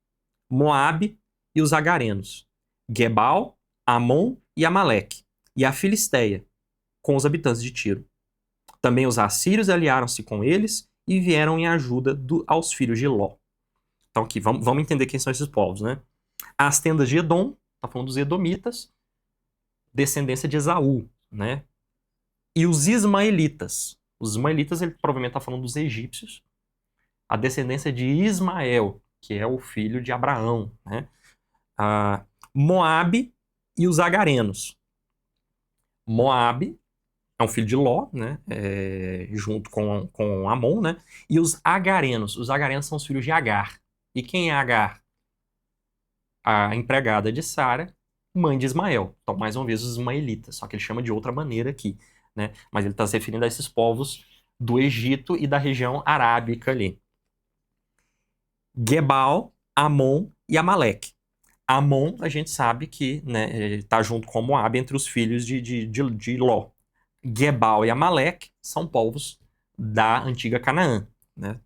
Speaker 1: Moabe e os agarenos. Gebal, Amon e Amaleque. E a Filisteia, com os habitantes de Tiro. Também os assírios aliaram-se com eles e vieram em ajuda aos filhos de Ló. Então aqui, vamos entender quem são esses povos, né? As tendas de Edom, está falando dos edomitas, descendência de Esaú, né? E os ismaelitas. Os ismaelitas, ele provavelmente está falando dos egípcios. A descendência de Ismael, que é o filho de Abraão, né? Moabe e os agarenos. Moabe é um filho de Ló, né? Junto com Amon, né? E os agarenos. Os agarenos são os filhos de Agar. E quem é Agar? A empregada de Sara, mãe de Ismael. Então, mais uma vez, os ismaelitas. Só que ele chama de outra maneira aqui, né? Mas ele está se referindo a esses povos do Egito e da região arábica ali. Gebal, Amon e Amaleque. Amon, a gente sabe que, né, está junto com Moab entre os filhos de Ló. Gebal e Amaleque são povos da antiga Canaã, né?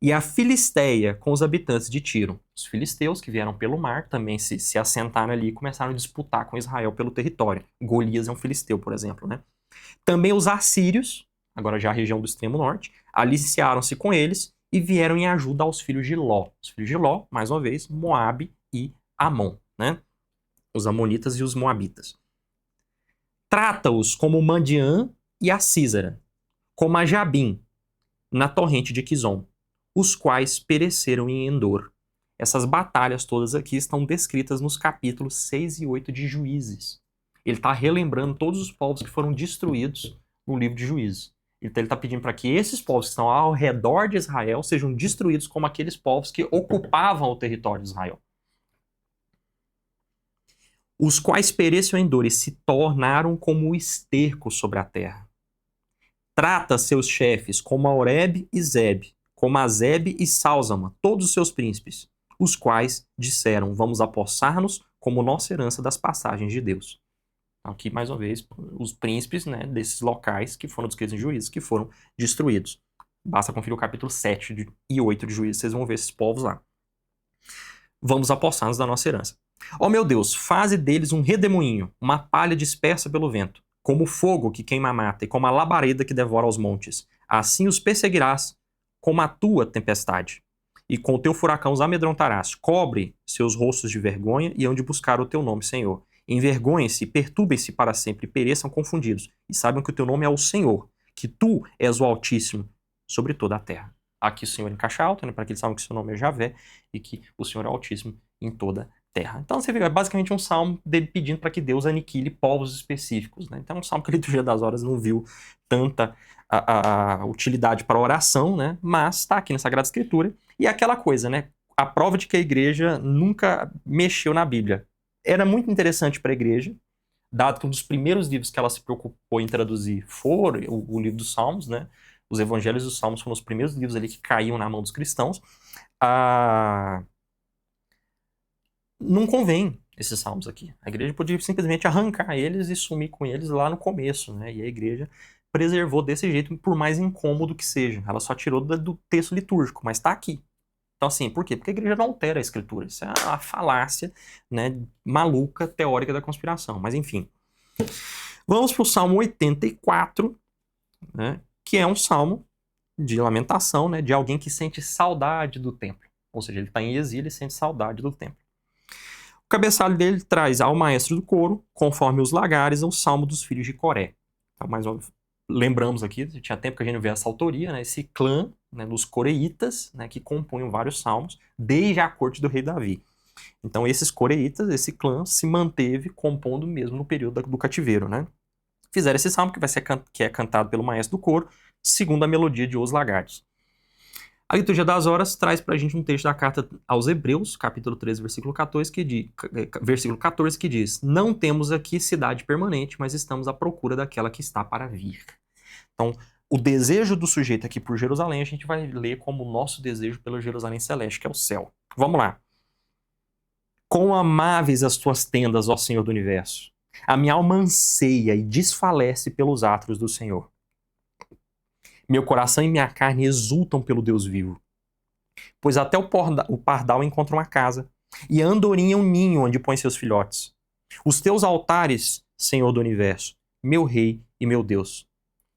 Speaker 1: E a Filisteia com os habitantes de Tiro. Os filisteus que vieram pelo mar também se assentaram ali e começaram a disputar com Israel pelo território. Golias é um filisteu, por exemplo, né? Também os assírios, agora já a região do extremo norte, aliciaram-se com eles e vieram em ajuda aos filhos de Ló. Os filhos de Ló, mais uma vez, Moabe e Amon, né? Os amonitas e os moabitas. Trata-os como Madian e a Sísara, como a Jabim, na torrente de Quizon, os quais pereceram em Endor. Essas batalhas todas aqui estão descritas nos capítulos 6 e 8 de Juízes. Ele está relembrando todos os povos que foram destruídos no livro de Juízes. Então ele está pedindo para que esses povos que estão ao redor de Israel sejam destruídos como aqueles povos que ocupavam o território de Israel. Os quais pereceram em dor e se tornaram como o esterco sobre a terra. Trata seus chefes como a Oreb e Zeb, como a Zeb e Sálzama, todos os seus príncipes, os quais disseram, vamos apossar-nos como nossa herança das passagens de Deus. Aqui, mais uma vez, os príncipes, né, desses locais que foram descritos em Juízes, que foram destruídos. Basta conferir o capítulo 7 e 8 de Juízes, vocês vão ver esses povos lá. Vamos apossar-nos da nossa herança. Ó meu Deus, faze deles um redemoinho, uma palha dispersa pelo vento, como o fogo que queima a mata e como a labareda que devora os montes. Assim os perseguirás como a tua tempestade. E com o teu furacão os amedrontarás. Cobre seus rostos de vergonha e hão de buscar o teu nome, Senhor. Envergonhem-se, perturbem-se para sempre, pereçam confundidos. E saibam que o teu nome é o Senhor, que tu és o Altíssimo sobre toda a terra. Aqui o Senhor em caixa alta, né, para que eles saibam que o seu nome é Javé e que o Senhor é Altíssimo em toda a terra. Então você vê, é basicamente um salmo dele pedindo para que Deus aniquile povos específicos, né? Então é um salmo que a liturgia das horas não viu tanta a utilidade para a oração, né? Mas está aqui na Sagrada Escritura. E é aquela coisa, né? A prova de que a igreja nunca mexeu na Bíblia. Era muito interessante para a igreja, dado que um dos primeiros livros que ela se preocupou em traduzir foi o livro dos Salmos, né? Os Evangelhos e os Salmos foram os primeiros livros ali que caíam na mão dos cristãos. Não convém esses salmos aqui. A igreja podia simplesmente arrancar eles e sumir com eles lá no começo, né? E a igreja preservou desse jeito, por mais incômodo que seja. Ela só tirou do texto litúrgico, mas está aqui. Então, assim, por quê? Porque a igreja não altera a escritura. Isso é uma falácia, né, maluca, teórica da conspiração. Mas, enfim. Vamos para o Salmo 84, né, que é um salmo de lamentação, né, de alguém que sente saudade do templo. Ou seja, ele está em exílio e sente saudade do templo. O cabeçalho dele traz ao maestro do coro, conforme os lagares, o salmo dos filhos de Coré. Então, mais uma vez, lembramos aqui, tinha tempo que a gente não vê essa autoria, né, esse clã, né, dos coreitas, né, que compunham vários salmos, desde a corte do rei Davi. Então, esses coreitas, esse clã, se manteve compondo mesmo no período do cativeiro, né? Fizeram esse salmo que é cantado pelo maestro do coro, segundo a melodia de Os Lagares. A liturgia das horas traz para a gente um texto da carta aos Hebreus, capítulo 13, versículo 14, que diz: não temos aqui cidade permanente, mas estamos à procura daquela que está para vir. Então, o desejo do sujeito aqui por Jerusalém, a gente vai ler como o nosso desejo pela Jerusalém celeste, que é o céu. Vamos lá. Quão amáveis as tuas tendas, ó Senhor do Universo! A minha alma anseia e desfalece pelos átrios do Senhor. Meu coração e minha carne exultam pelo Deus vivo. Pois até o pardal encontra uma casa, e a andorinha um ninho onde põe seus filhotes. Os teus altares, Senhor do Universo, meu Rei e meu Deus.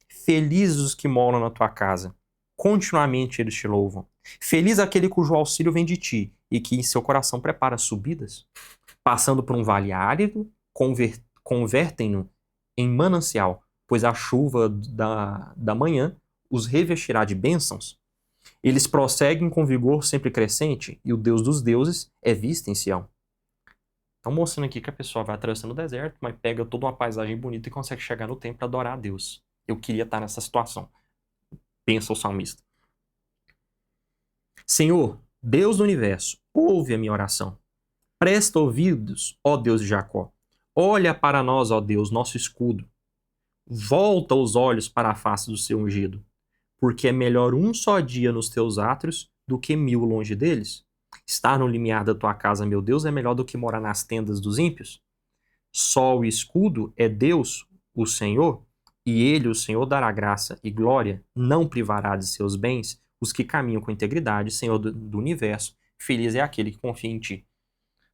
Speaker 1: Felizes os que moram na tua casa. Continuamente eles te louvam. Feliz aquele cujo auxílio vem de ti, e que em seu coração prepara subidas. Passando por um vale árido, convertem-no em manancial, pois a chuva da manhã os revestirá de bênçãos. Eles prosseguem com vigor sempre crescente, e o Deus dos deuses é visto em Sião. Então, mostrando aqui que a pessoa vai atravessando o deserto, mas pega toda uma paisagem bonita e consegue chegar no templo para adorar a Deus. Eu queria estar nessa situação. Pensa o salmista. Senhor, Deus do universo, ouve a minha oração. Presta ouvidos, ó Deus de Jacó. Olha para nós, ó Deus, nosso escudo. Volta os olhos para a face do seu ungido. Porque é melhor um só dia nos teus átrios do que 1000 longe deles. Estar no limiar da tua casa, meu Deus, é melhor do que morar nas tendas dos ímpios. Só o escudo é Deus, o Senhor, e ele, o Senhor, dará graça e glória, não privará de seus bens os que caminham com integridade, Senhor do universo, feliz é aquele que confia em ti.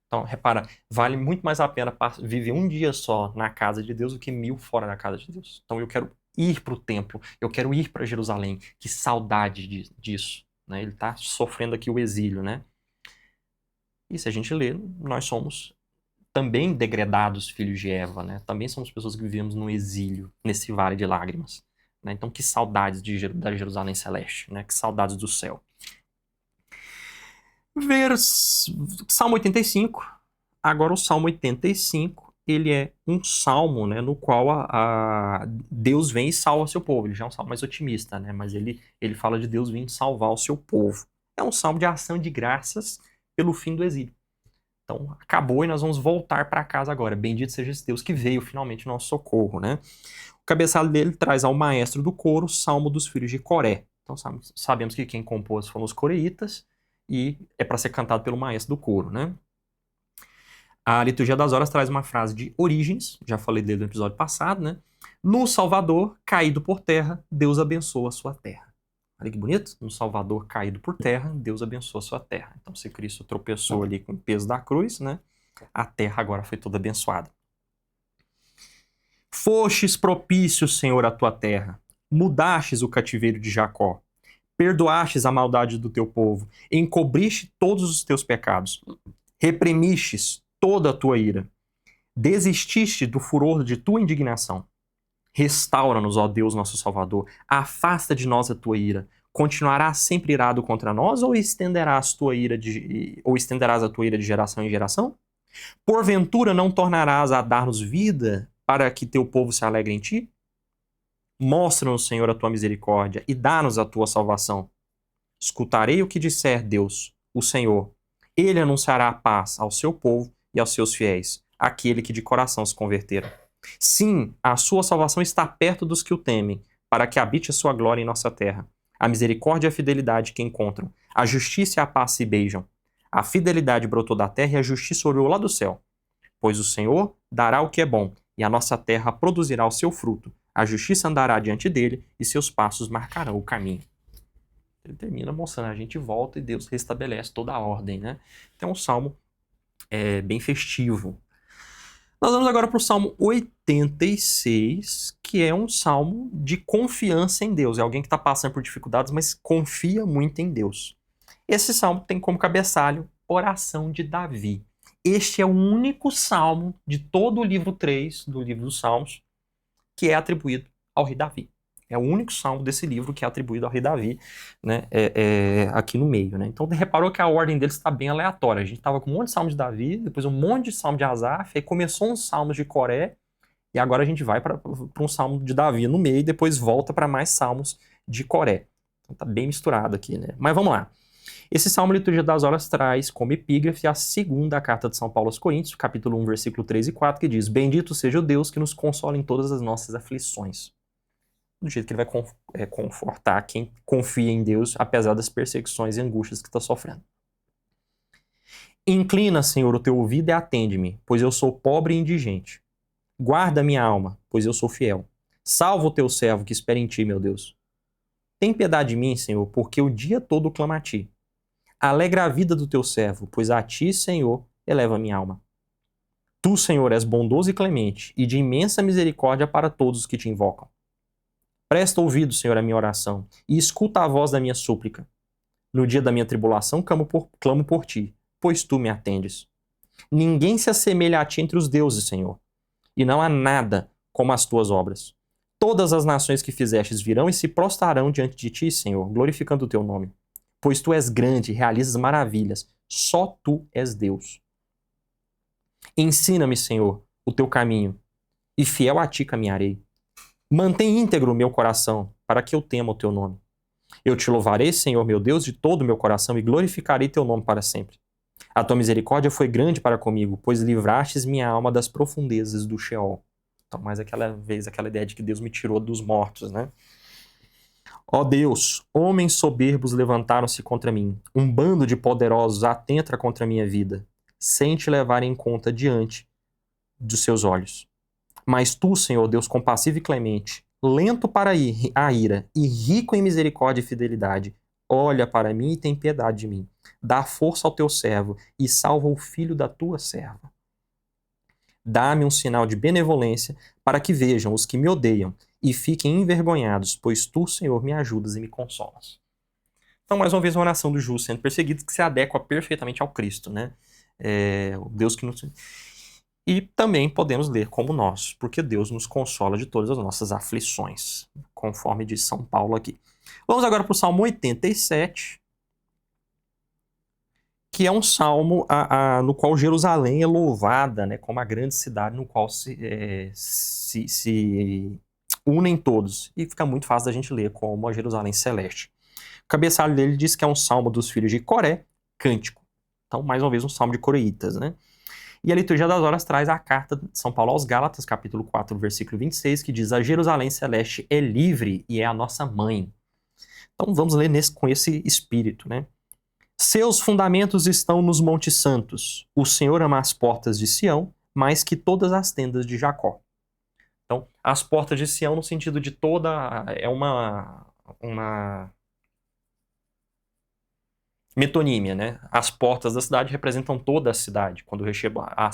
Speaker 1: Então, repara, vale muito mais a pena viver um dia só na casa de Deus do que 1000 fora da casa de Deus. Então, eu quero ir para o templo, eu quero ir para Jerusalém. Que saudade disso. Né? Ele está sofrendo aqui o exílio, né? E se a gente ler, nós somos também degredados filhos de Eva, né? Também somos pessoas que vivemos no exílio, nesse vale de lágrimas. Né? Então, que saudades da Jerusalém Celeste, né? Que saudades do céu. Salmo 85. Agora, o Salmo 85, ele é um salmo, né, no qual Deus vem e salva seu povo. Ele já é um salmo mais otimista, né? Mas ele fala de Deus vir salvar o seu povo. É um salmo de ação de graças pelo fim do exílio. Então, acabou e nós vamos voltar para casa agora. Bendito seja esse Deus que veio finalmente ao nosso socorro, né? O cabeçalho dele traz ao maestro do coro, Salmo dos filhos de Coré. Então, sabemos que quem compôs foram os coreitas e é para ser cantado pelo maestro do coro, né? A liturgia das horas traz uma frase de Orígenes, já falei dele no episódio passado, né? No Salvador, caído por terra, Deus abençoa a sua terra. Olha que bonito. No Salvador, caído por terra, Deus abençoa a sua terra. Então, se Cristo tropeçou ali com o peso da cruz, né? A terra agora foi toda abençoada. Fostes propício, Senhor, à tua terra. Mudastes o cativeiro de Jacó. Perdoastes a maldade do teu povo. Encobriste todos os teus pecados. Reprimistes toda a tua ira. Desististe do furor de tua indignação. Restaura-nos, ó Deus, nosso Salvador. Afasta de nós a tua ira. Continuarás sempre irado contra nós ou estenderás a tua ira de geração em geração? Porventura não tornarás a dar-nos vida para que teu povo se alegre em ti? Mostra-nos, Senhor, a tua misericórdia e dá-nos a tua salvação. Escutarei o que disser Deus, o Senhor. Ele anunciará a paz ao seu povo e aos seus fiéis, aquele que de coração se converteram. Sim, a sua salvação está perto dos que o temem, para que habite a sua glória em nossa terra. A misericórdia e a fidelidade que encontram, a justiça e a paz se beijam. A fidelidade brotou da terra e a justiça olhou lá do céu. Pois o Senhor dará o que é bom, e a nossa terra produzirá o seu fruto. A justiça andará diante dele, e seus passos marcarão o caminho. Ele termina mostrando, a gente volta e Deus restabelece toda a ordem, né? Então, um salmo bem festivo. Nós vamos agora para o Salmo 86, que é um salmo de confiança em Deus. É alguém que está passando por dificuldades, mas confia muito em Deus. Esse salmo tem como cabeçalho oração de Davi. Este é o único salmo de todo o livro 3 do livro dos Salmos que é atribuído ao rei Davi. É o único salmo desse livro que é atribuído ao rei Davi, né, aqui no meio. Né? Então, reparou que a ordem deles está bem aleatória. A gente estava com um monte de salmo de Davi, depois um monte de salmo de Asaf, aí começou uns salmos de Coré, e agora a gente vai para um salmo de Davi no meio, e depois volta para mais salmos de Coré. Então, está bem misturado aqui. Né? Mas vamos lá. Esse salmo, Liturgia das Horas, traz como epígrafe a segunda carta de São Paulo aos Coríntios, capítulo 1, versículo 3 e 4, que diz: Bendito seja o Deus que nos consola em todas as nossas aflições. Do jeito que ele vai confortar quem confia em Deus, apesar das perseguições e angústias que está sofrendo. Inclina, Senhor, o teu ouvido e atende-me, pois eu sou pobre e indigente. Guarda minha alma, pois eu sou fiel. Salva o teu servo que espera em ti, meu Deus. Tem piedade de mim, Senhor, porque o dia todo clamo a ti. Alegra a vida do teu servo, pois a ti, Senhor, eleva minha alma. Tu, Senhor, és bondoso e clemente, e de imensa misericórdia para todos os que te invocam. Presta ouvido, Senhor, à minha oração, e escuta a voz da minha súplica. No dia da minha tribulação clamo por ti, pois tu me atendes. Ninguém se assemelha a ti entre os deuses, Senhor, e não há nada como as tuas obras. Todas as nações que fizestes virão e se prostrarão diante de ti, Senhor, glorificando o teu nome. Pois tu és grande e realizas maravilhas, só tu és Deus. Ensina-me, Senhor, o teu caminho, e fiel a ti caminharei. Mantém íntegro o meu coração, para que eu tema o teu nome. Eu te louvarei, Senhor meu Deus, de todo o meu coração, e glorificarei teu nome para sempre. A tua misericórdia foi grande para comigo, pois livrastes minha alma das profundezas do Sheol. Então, mais aquela vez, aquela ideia de que Deus me tirou dos mortos, né? Ó Deus, homens soberbos levantaram-se contra mim. Um bando de poderosos atenta contra a minha vida, sem te levar em conta diante dos seus olhos. Mas tu, Senhor Deus compassivo e clemente, lento para a ira e rico em misericórdia e fidelidade, olha para mim e tem piedade de mim. Dá força ao teu servo e salva o filho da tua serva. Dá-me um sinal de benevolência para que vejam os que me odeiam e fiquem envergonhados, pois tu, Senhor, me ajudas e me consolas. Então, mais uma vez, uma oração do justo sendo perseguido que se adequa perfeitamente ao Cristo, né? O Deus que nos... E também podemos ler como nós, porque Deus nos consola de todas as nossas aflições, conforme diz São Paulo aqui. Vamos agora para o Salmo 87, que é um salmo no qual Jerusalém é louvada, né, como a grande cidade no qual se unem todos. E fica muito fácil da gente ler como a Jerusalém celeste. O cabeçalho dele diz que é um salmo dos filhos de Coré, cântico. Então, mais uma vez, um salmo de coreitas, né? E a liturgia das horas traz a carta de São Paulo aos Gálatas, capítulo 4, versículo 26, que diz: a Jerusalém celeste é livre e é a nossa mãe. Então, vamos ler com esse espírito, né? Seus fundamentos estão nos montes santos. O Senhor ama as portas de Sião, mais que todas as tendas de Jacó. Então, as portas de Sião no sentido de toda... É uma metonímia, né? As portas da cidade representam toda a cidade. Quando eu recebo a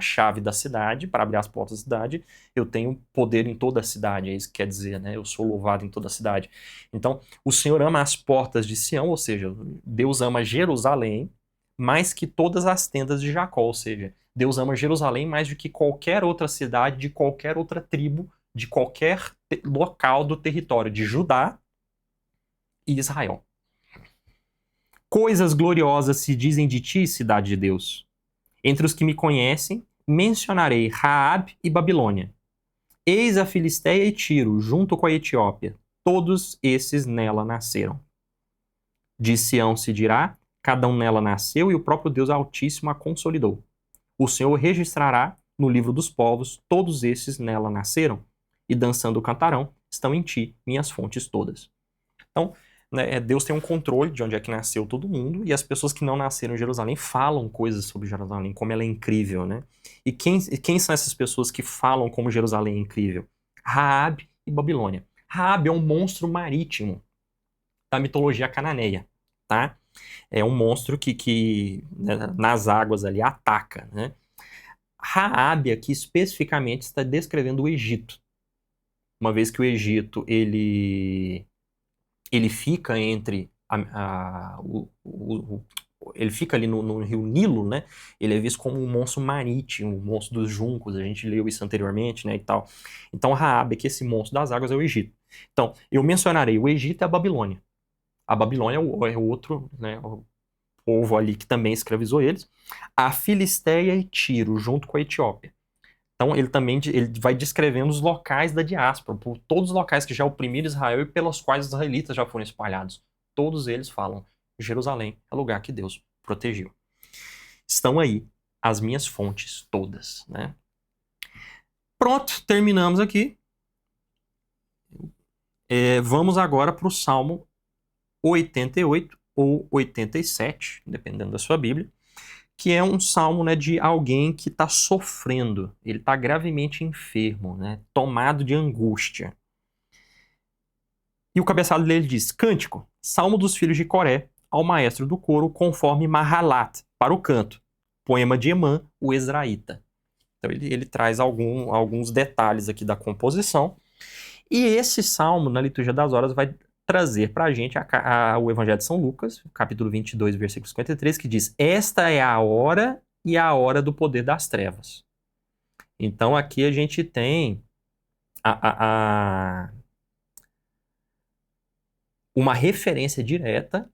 Speaker 1: chave da cidade, para abrir as portas da cidade, eu tenho poder em toda a cidade, é isso que quer dizer, né? Eu sou louvado em toda a cidade. Então, o Senhor ama as portas de Sião, ou seja, Deus ama Jerusalém mais que todas as tendas de Jacó, ou seja, Deus ama Jerusalém mais do que qualquer outra cidade, de qualquer outra tribo, de qualquer local do território de Judá e Israel. Coisas gloriosas se dizem de ti, cidade de Deus. Entre os que me conhecem, mencionarei Raabe e Babilônia. Eis a Filistéia e Tiro, junto com a Etiópia. Todos esses nela nasceram. De Sião se dirá, cada um nela nasceu e o próprio Deus Altíssimo a consolidou. O Senhor registrará no livro dos povos, todos esses nela nasceram, e dançando cantarão, estão em ti, minhas fontes todas. Então, né, Deus tem um controle de onde é que nasceu todo mundo, e as pessoas que não nasceram em Jerusalém falam coisas sobre Jerusalém, como ela é incrível, né? E quem são essas pessoas que falam como Jerusalém é incrível? Raabe e Babilônia. Raabe é um monstro marítimo da mitologia cananeia, tá? É um monstro que né, nas águas ali ataca, né? Raabe aqui especificamente está descrevendo o Egito. Uma vez que o Egito, ele fica entre ele fica ali no rio Nilo, né? Ele é visto como um monstro marítimo, um monstro dos juncos, a gente leu isso anteriormente, né, e tal. Então, Raabe, que esse monstro das águas é o Egito. Então, eu mencionarei o Egito e a Babilônia. A Babilônia é o outro, né, o povo ali que também escravizou eles. A Filistéia e Tiro, junto com a Etiópia. Então, ele vai descrevendo os locais da diáspora, por todos os locais que já oprimiram Israel e pelos quais os israelitas já foram espalhados. Todos eles falam: Jerusalém é o lugar que Deus protegeu. Estão aí as minhas fontes todas, né? Pronto, terminamos aqui. Vamos agora para o Salmo 88 ou 87, dependendo da sua Bíblia, que é um salmo, né, de alguém que está sofrendo, ele está gravemente enfermo, né, tomado de angústia. E o cabeçalho dele diz: Cântico, salmo dos filhos de Coré, ao maestro do coro, conforme Mahalat, para o canto, poema de Emã, o Ezraíta. Então ele traz alguns detalhes aqui da composição. E esse salmo, na liturgia das horas, vai trazer para a gente o Evangelho de São Lucas, capítulo 22, versículo 53, que diz: esta é a hora e a hora do poder das trevas. Então aqui a gente tem uma referência direta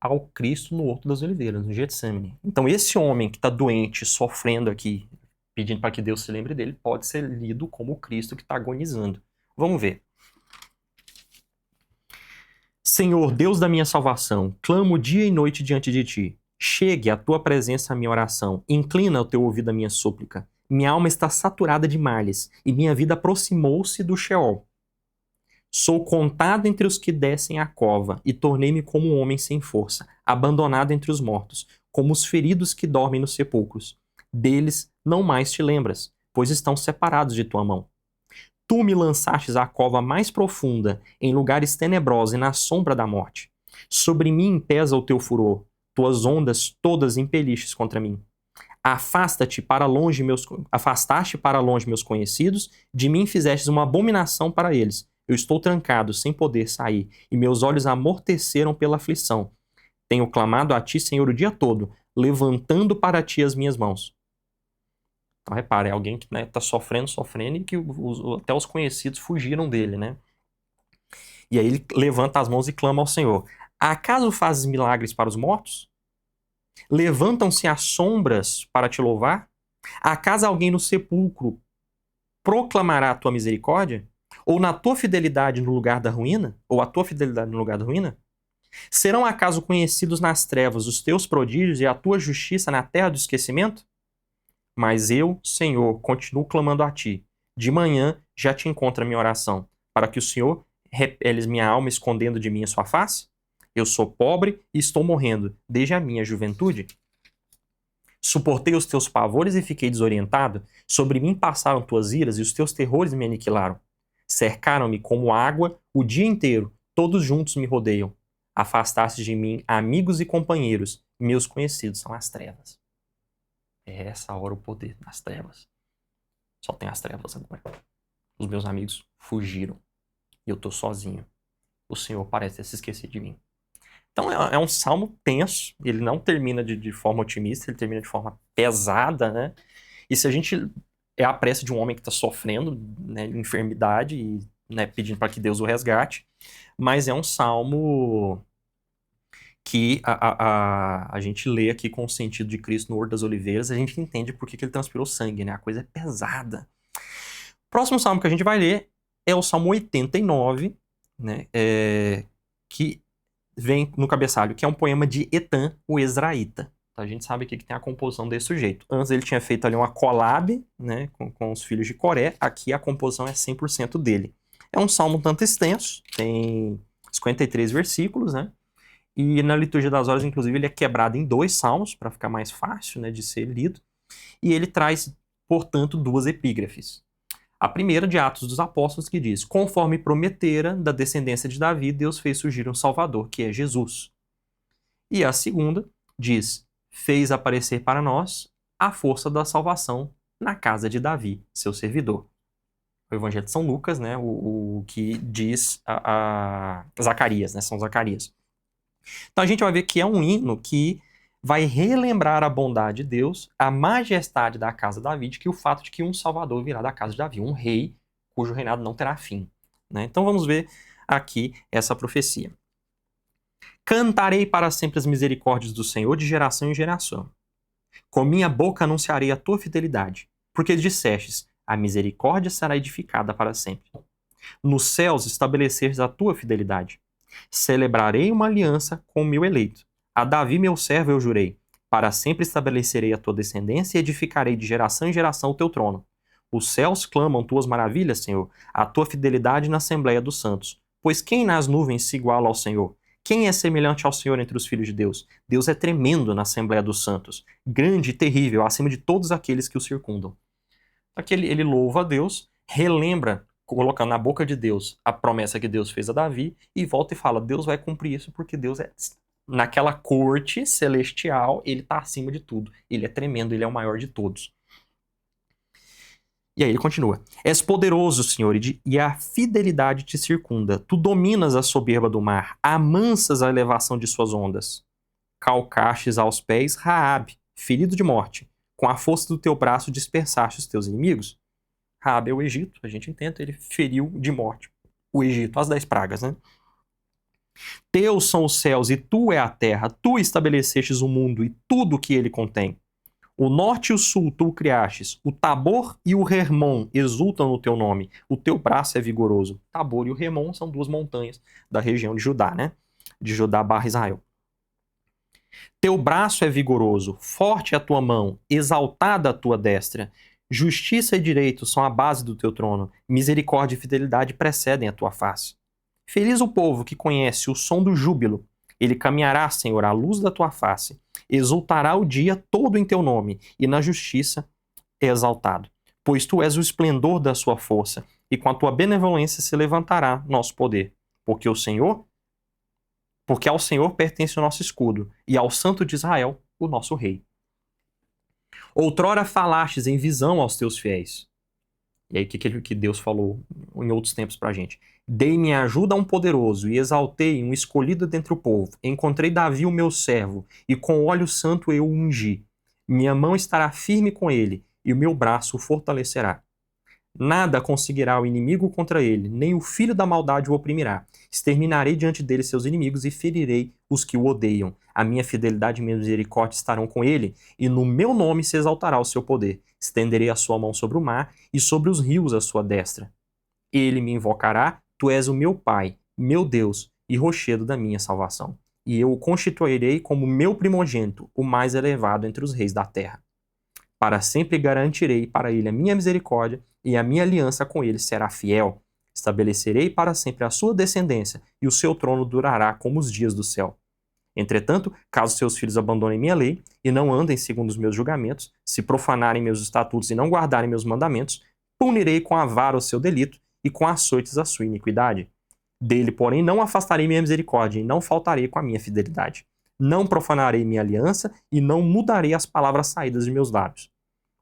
Speaker 1: ao Cristo no Horto das Oliveiras, no Getsemane. Então esse homem que está doente, sofrendo aqui, pedindo para que Deus se lembre dele, pode ser lido como o Cristo que está agonizando. Vamos ver. Senhor, Deus da minha salvação, clamo dia e noite diante de ti. Chegue à tua presença a minha oração, inclina o teu ouvido à minha súplica. Minha alma está saturada de males, e minha vida aproximou-se do Sheol. Sou contado entre os que descem à cova, e tornei-me como um homem sem força, abandonado entre os mortos, como os feridos que dormem nos sepulcros. Deles não mais te lembras, pois estão separados de tua mão. Tu me lançastes à cova mais profunda, em lugares tenebrosos e na sombra da morte. Sobre mim pesa o teu furor, tuas ondas todas impelistes contra mim. Afastaste para longe meus conhecidos, de mim fizestes uma abominação para eles. Eu estou trancado, sem poder sair, e meus olhos amorteceram pela aflição. Tenho clamado a ti, Senhor, o dia todo, levantando para ti as minhas mãos. Então, repare, é alguém que está sofrendo, e que até os conhecidos fugiram dele, né? E aí ele levanta as mãos e clama ao Senhor. Acaso fazes milagres para os mortos? Levantam-se as sombras para te louvar? Acaso alguém no sepulcro proclamará a tua misericórdia? Ou na tua fidelidade no lugar da ruína? Ou a tua fidelidade no lugar da ruína? Serão acaso conhecidos nas trevas os teus prodígios e a tua justiça na terra do esquecimento? Mas eu, Senhor, continuo clamando a ti. De manhã já te encontro a minha oração, para que o Senhor repeles minha alma escondendo de mim a sua face? Eu sou pobre e estou morrendo, desde a minha juventude. Suportei os teus pavores e fiquei desorientado. Sobre mim passaram tuas iras e os teus terrores me aniquilaram. Cercaram-me como água o dia inteiro, todos juntos me rodeiam. Afastaste de mim amigos e companheiros, meus conhecidos são as trevas. É essa hora o poder das trevas. Só tem as trevas agora. Os meus amigos fugiram. E eu tô sozinho. O Senhor parece ter se esquecido de mim. Então é um salmo tenso. Ele não termina de forma otimista, ele termina de forma pesada, né? E se a gente... É a prece de um homem que está sofrendo, né, enfermidade e, né, pedindo para que Deus o resgate. Mas é um salmo que a gente lê aqui com o sentido de Cristo no Horto das Oliveiras, a gente entende por que ele transpirou sangue, né? A coisa é pesada. Próximo salmo que a gente vai ler é o Salmo 89, né? Que vem no cabeçalho, que é um poema de Etan, o Ezraíta. Então, a gente sabe aqui que tem a composição desse sujeito. Antes ele tinha feito ali uma collab, né, com os filhos de Coré. Aqui a composição é 100% dele. É um salmo um tanto extenso, tem 53 versículos, né? E na liturgia das horas, inclusive, ele é quebrado em 2 salmos, para ficar mais fácil, né, de ser lido. E ele traz, portanto, 2 epígrafes. A primeira de Atos dos Apóstolos, que diz: conforme prometera da descendência de Davi, Deus fez surgir um Salvador, que é Jesus. E a segunda diz: fez aparecer para nós a força da salvação na casa de Davi, seu servidor. O Evangelho de São Lucas, né, o que diz a Zacarias, né, São Zacarias. Então a gente vai ver que é um hino que vai relembrar a bondade de Deus, a majestade da casa de Davi, que o fato de que um Salvador virá da casa de Davi, um rei cujo reinado não terá fim, né? Então vamos ver aqui essa profecia. Cantarei para sempre as misericórdias do Senhor de geração em geração. Com minha boca anunciarei a tua fidelidade, porque dissestes: a misericórdia será edificada para sempre. Nos céus estabeleceres a tua fidelidade. Celebrarei uma aliança com o meu eleito. A Davi, meu servo, eu jurei. Para sempre estabelecerei a tua descendência e edificarei de geração em geração o teu trono. Os céus clamam tuas maravilhas, Senhor, a tua fidelidade na Assembleia dos Santos. Pois quem nas nuvens se iguala ao Senhor? Quem é semelhante ao Senhor entre os filhos de Deus? Deus é tremendo na Assembleia dos Santos, grande e terrível, acima de todos aqueles que o circundam. Aqui ele louva a Deus, relembra, colocando na boca de Deus a promessa que Deus fez a Davi, e volta e fala: Deus vai cumprir isso porque Deus é... Naquela corte celestial, ele está acima de tudo. Ele é tremendo, ele é o maior de todos. E aí ele continua: és poderoso, Senhor, e a fidelidade te circunda. Tu dominas a soberba do mar, amansas a elevação de suas ondas. Calcastes aos pés Raabe, ferido de morte. Com a força do teu braço dispersaste os teus inimigos. Raabe é o Egito, a gente entende, ele feriu de morte o Egito, as 10 pragas, né? Teus são os céus e tu é a terra, tu estabelecestes o mundo e tudo o que ele contém. O norte e o sul tu criastes, o Tabor e o Hermon exultam no teu nome, o teu braço é vigoroso. Tabor e o Hermon são duas montanhas da região de Judá, né? De Judá barra Israel. Teu braço é vigoroso, forte é a tua mão, exaltada a tua destra. Justiça e direito são a base do teu trono, misericórdia e fidelidade precedem a tua face. Feliz o povo que conhece o som do júbilo. Ele caminhará, Senhor, à luz da tua face. Exultará o dia todo em teu nome, e na justiça é exaltado. Pois tu és o esplendor da sua força, e com a tua benevolência se levantará nosso poder. Porque ao Senhor pertence o nosso escudo, e ao Santo de Israel, o nosso rei. Outrora falastes em visão aos teus fiéis. E aí, o que Deus falou em outros tempos pra gente? Dei-me ajuda a um poderoso e exaltei um escolhido dentre o povo. Encontrei Davi, o meu servo, e com óleo santo eu o ungi. Minha mão estará firme com ele, e o meu braço o fortalecerá. Nada conseguirá o inimigo contra ele, nem o filho da maldade o oprimirá. Exterminarei diante dele seus inimigos e ferirei os que o odeiam. A minha fidelidade e minha misericórdia estarão com ele, e no meu nome se exaltará o seu poder. Estenderei a sua mão sobre o mar e sobre os rios a sua destra. Ele me invocará, tu és o meu Pai, meu Deus e rochedo da minha salvação. E eu o constituirei como meu primogênito, o mais elevado entre os reis da terra. Para sempre garantirei para ele a minha misericórdia, e a minha aliança com ele será fiel. Estabelecerei para sempre a sua descendência, e o seu trono durará como os dias do céu. Entretanto, caso seus filhos abandonem minha lei, e não andem segundo os meus julgamentos, se profanarem meus estatutos e não guardarem meus mandamentos, punirei com a vara o seu delito, e com açoites a sua iniquidade. Dele, porém, não afastarei minha misericórdia, e não faltarei com a minha fidelidade. Não profanarei minha aliança, e não mudarei as palavras saídas de meus lábios.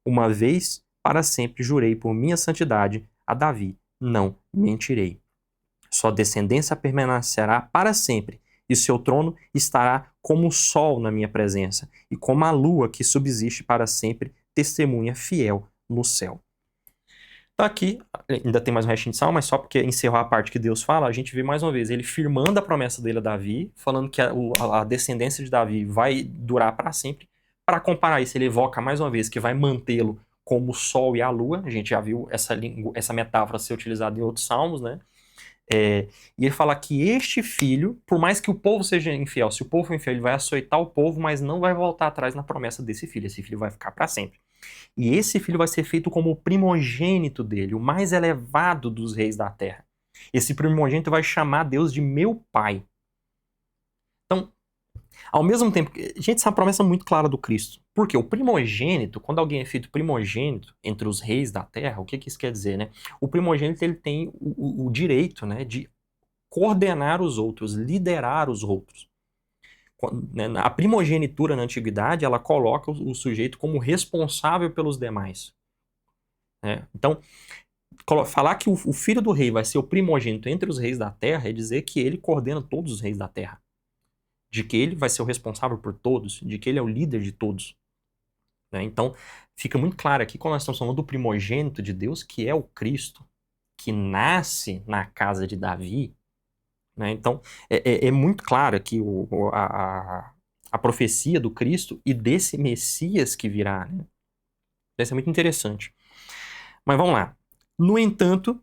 Speaker 1: Uma vez, para sempre, jurei por minha santidade, a Davi não mentirei. Sua descendência permanecerá para sempre, e seu trono estará como o sol na minha presença, e como a lua que subsiste para sempre, testemunha fiel no céu. Tá aqui, ainda tem mais um restinho de sal, mas só porque encerrou a parte que Deus fala, a gente vê mais uma vez ele firmando a promessa dele a Davi, falando que a descendência de Davi vai durar para sempre. Para comparar isso, ele evoca mais uma vez que vai mantê-lo como o sol e a lua. A gente já viu essa metáfora ser utilizada em outros salmos, né? E ele fala que este filho, por mais que o povo seja infiel, se o povo for infiel, ele vai açoitar o povo, mas não vai voltar atrás na promessa desse filho. Esse filho vai ficar para sempre. E esse filho vai ser feito como o primogênito dele, o mais elevado dos reis da terra. Esse primogênito vai chamar Deus de meu pai. Então, ao mesmo tempo, a gente sabe uma promessa muito clara do Cristo. Porque o primogênito, quando alguém é feito primogênito entre os reis da terra, o que isso quer dizer, né? O primogênito ele tem o direito, né, de coordenar os outros, liderar os outros. A primogenitura na antiguidade, ela coloca o sujeito como responsável pelos demais. Então, falar que o filho do rei vai ser o primogênito entre os reis da terra é dizer que ele coordena todos os reis da terra. De que ele vai ser o responsável por todos, de que ele é o líder de todos. Então, fica muito claro aqui, quando nós estamos falando do primogênito de Deus, que é o Cristo, que nasce na casa de Davi. Então, é muito claro aqui a profecia do Cristo e desse Messias que virá. Isso é muito interessante. Mas vamos lá. No entanto,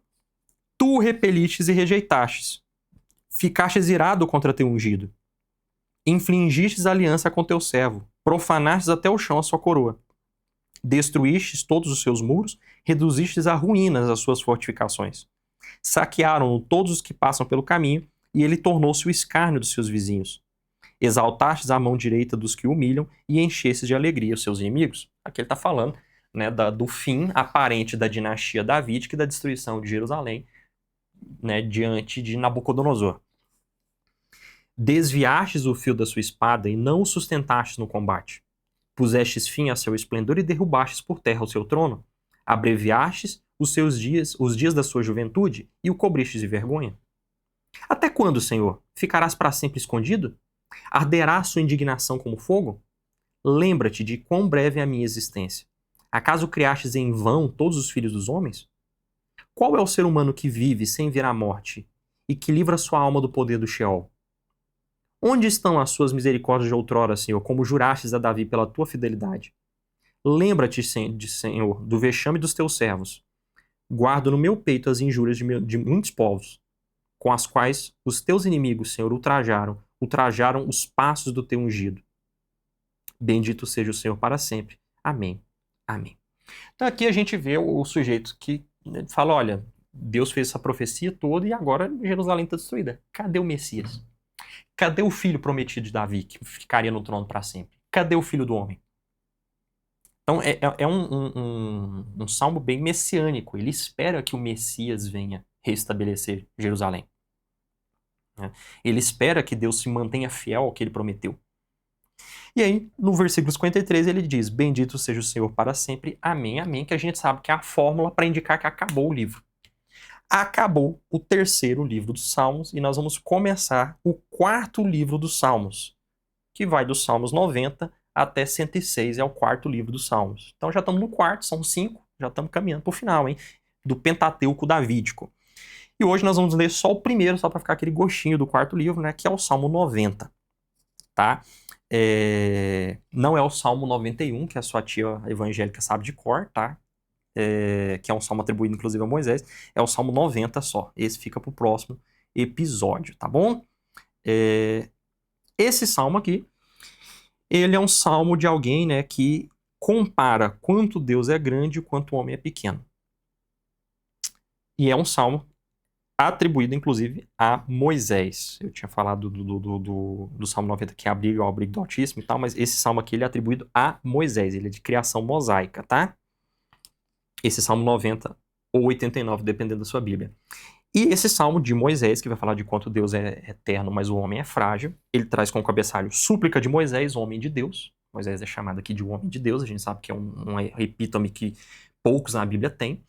Speaker 1: tu o repelistes e rejeitastes. Ficastes irado contra teu ungido. Infligistes aliança com teu servo. Profanastes até o chão a sua coroa. Destruístes todos os seus muros. Reduzistes a ruínas as suas fortificações. Saquearam-no todos os que passam pelo caminho, e ele tornou-se o escárnio dos seus vizinhos. Exaltastes a mão direita dos que humilham e enchestes de alegria os seus inimigos. Aqui ele está falando, né, do fim aparente da dinastia davídica e da destruição de Jerusalém, né, diante de Nabucodonosor. Desviastes o fio da sua espada e não o sustentastes no combate. Pusestes fim a seu esplendor e derrubastes por terra o seu trono. Abreviastes os dias da sua juventude e o cobristes de vergonha. Até quando, Senhor? Ficarás para sempre escondido? Arderá sua indignação como fogo? Lembra-te de quão breve é a minha existência. Acaso criastes em vão todos os filhos dos homens? Qual é o ser humano que vive sem ver a morte e que livra sua alma do poder do Sheol? Onde estão as suas misericórdias de outrora, Senhor, como jurastes a Davi pela tua fidelidade? Lembra-te, Senhor, do vexame dos teus servos. Guardo no meu peito as injúrias de muitos povos, com as quais os teus inimigos, Senhor, ultrajaram os passos do teu ungido. Bendito seja o Senhor para sempre. Amém. Amém. Então aqui a gente vê o sujeito que fala, olha, Deus fez essa profecia toda e agora Jerusalém está destruída. Cadê o Messias? Cadê o filho prometido de Davi, que ficaria no trono para sempre? Cadê o filho do homem? Então é um salmo bem messiânico. Ele espera que o Messias venha restabelecer Jerusalém. Ele espera que Deus se mantenha fiel ao que ele prometeu. E aí, no versículo 53, ele diz, bendito seja o Senhor para sempre, amém, amém, que a gente sabe que é a fórmula para indicar que acabou o livro. Acabou o terceiro livro dos Salmos e nós vamos começar o quarto livro dos Salmos, que vai dos Salmos 90 até 106, é o quarto livro dos Salmos. Então já estamos no quarto, são 5, já estamos caminhando para o final, hein? Do Pentateuco Davídico. E hoje nós vamos ler só o primeiro, só para ficar aquele gostinho do quarto livro, né? Que é o Salmo 90, tá? Não é o Salmo 91, que a sua tia evangélica sabe de cor, tá? Que é um salmo atribuído inclusive a Moisés. É o Salmo 90 só. Esse fica para o próximo episódio, tá bom? Esse salmo aqui, ele é um salmo de alguém, né, que compara quanto Deus é grande e quanto o homem é pequeno. E é um salmo atribuído, inclusive, a Moisés. Eu tinha falado do Salmo 90, que é ao abrigo do Altíssimo e tal, mas esse salmo aqui ele é atribuído a Moisés. Ele é de criação mosaica, tá? Esse Salmo 90 ou 89, dependendo da sua Bíblia. E esse salmo de Moisés, que vai falar de quanto Deus é eterno, mas o homem é frágil, ele traz como cabeçalho súplica de Moisés, homem de Deus. Moisés é chamado aqui de homem de Deus, a gente sabe que é um epítome que poucos na Bíblia têm.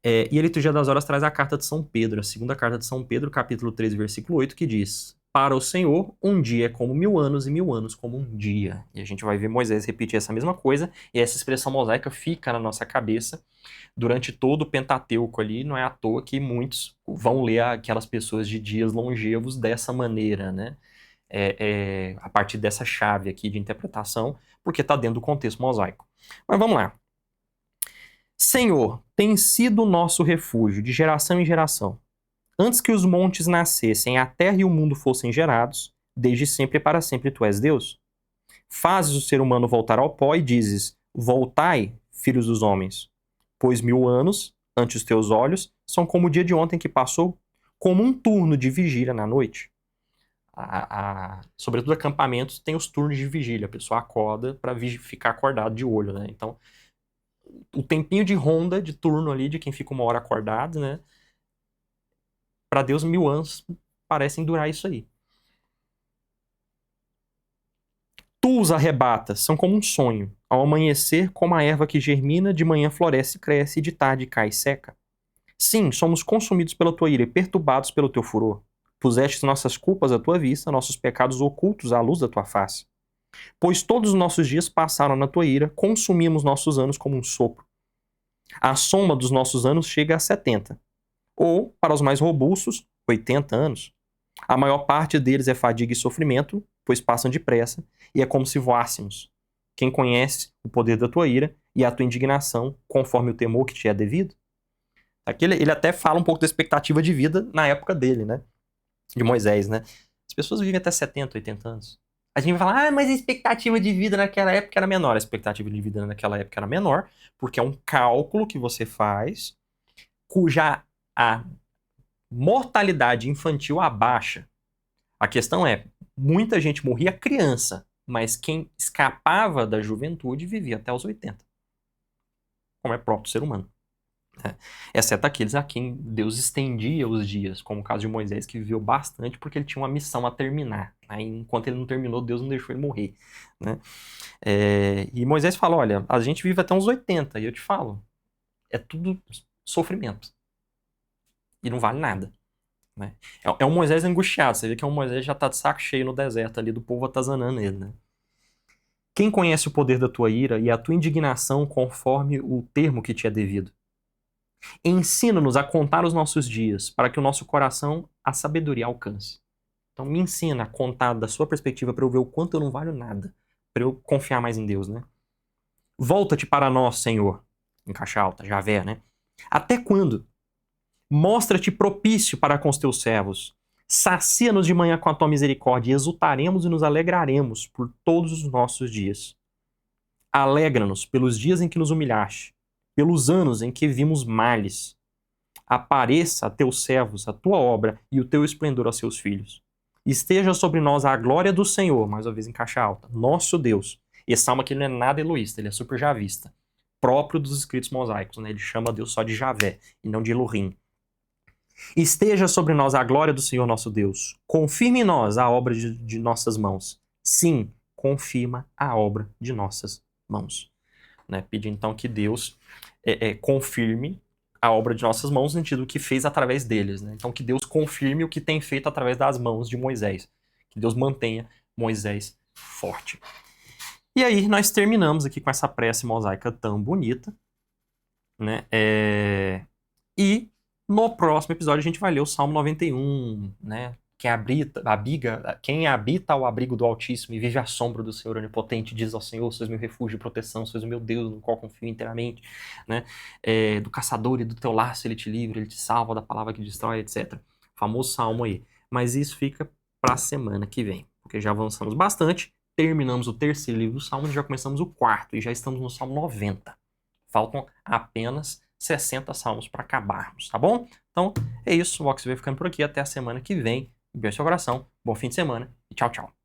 Speaker 1: E a Liturgia das Horas traz a carta de São Pedro, a segunda carta de São Pedro, capítulo 3, versículo 8, que diz: para o Senhor, um dia é como 1000 anos e 1000 anos como um dia. E a gente vai ver Moisés repetir essa mesma coisa, e essa expressão mosaica fica na nossa cabeça durante todo o Pentateuco ali. Não é à toa que muitos vão ler aquelas pessoas de dias longevos dessa maneira, né? A partir dessa chave aqui de interpretação, porque está dentro do contexto mosaico. Mas vamos lá. Senhor, tem sido o nosso refúgio de geração em geração. Antes que os montes nascessem, a terra e o mundo fossem gerados, desde sempre e para sempre tu és Deus. Fazes o ser humano voltar ao pó e dizes, voltai, filhos dos homens, pois 1000 anos, ante os teus olhos, são como o dia de ontem que passou, como um turno de vigília na noite. Sobretudo acampamentos tem os turnos de vigília, a pessoa acorda para ficar acordado de olho, né? Então, o tempinho de ronda, de turno ali, de quem fica 1 hora acordado, né? Para Deus, 1000 anos parecem durar isso aí. Tu os arrebatas, são como um sonho. Ao amanhecer, como a erva que germina, de manhã floresce e cresce, e de tarde cai e seca. Sim, somos consumidos pela tua ira e perturbados pelo teu furor. Puseste nossas culpas à tua vista, nossos pecados ocultos à luz da tua face. Pois todos os nossos dias passaram na tua ira, consumimos nossos anos como um sopro. A soma dos nossos anos chega a 70. Ou, para os mais robustos, 80 anos. A maior parte deles é fadiga e sofrimento, pois passam depressa, e é como se voássemos. Quem conhece o poder da tua ira e a tua indignação, conforme o temor que te é devido? Aqui ele até fala um pouco da expectativa de vida na época dele, né? De Moisés, né? As pessoas vivem até 70, 80 anos. A gente vai falar, mas a expectativa de vida naquela época era menor. A expectativa de vida naquela época era menor, porque é um cálculo que você faz, cuja a mortalidade infantil abaixa. A questão é, muita gente morria criança, mas quem escapava da juventude vivia até os 80. Como é próprio ser humano. Exceto aqueles a quem Deus estendia os dias, como o caso de Moisés, que viveu bastante porque ele tinha uma missão a terminar. Aí, enquanto ele não terminou, Deus não deixou ele morrer, né? E Moisés fala, olha, a gente vive até uns 80, e eu te falo, é tudo sofrimento. E não vale nada. Né? É um Moisés angustiado, você vê que é um Moisés que já está de saco cheio no deserto ali, do povo atazanando ele, né? Quem conhece o poder da tua ira e a tua indignação conforme o termo que te é devido? Ensina-nos a contar os nossos dias, para que o nosso coração a sabedoria alcance. Então me ensina a contar da sua perspectiva para eu ver o quanto eu não valho nada, para eu confiar mais em Deus, né? Volta-te para nós, Senhor, em caixa alta, Javé, né? Até quando? Mostra-te propício para com os teus servos. Sacia-nos de manhã com a tua misericórdia e exultaremos e nos alegraremos por todos os nossos dias. Alegra-nos pelos dias em que nos humilhaste, pelos anos em que vimos males. Apareça a teus servos a tua obra e o teu esplendor aos seus filhos. Esteja sobre nós a glória do Senhor, mais uma vez em caixa alta, nosso Deus. Esse salmo aqui não é nada eloísta, ele é super javista, próprio dos escritos mosaicos, né? Ele chama Deus só de Javé e não de Elohim. Esteja sobre nós a glória do Senhor nosso Deus. Confirme em nós a obra de nossas mãos. Sim, confirma a obra de nossas mãos. Né? Pedir então que Deus confirme a obra de nossas mãos, no sentido que fez através deles. Né? Então que Deus confirme o que tem feito através das mãos de Moisés. Que Deus mantenha Moisés forte. E aí nós terminamos aqui com essa prece mosaica tão bonita. Né? E no próximo episódio a gente vai ler o Salmo 91, né? Quem habita ao abrigo do Altíssimo e vive à sombra do Senhor Onipotente, diz ao Senhor, sois meu refúgio e proteção, sois o meu Deus, no qual confio inteiramente, né? Do caçador e do teu laço ele te livra, ele te salva da palavra que destrói, etc. Famoso salmo aí. Mas isso fica para a semana que vem, porque já avançamos bastante, terminamos o terceiro livro do Salmo e já começamos o quarto, e já estamos no Salmo 90. Faltam apenas 60 salmos para acabarmos, tá bom? Então é isso, o Vox vai ficando por aqui, até a semana que vem. Um beijo no seu coração, bom fim de semana e tchau, tchau.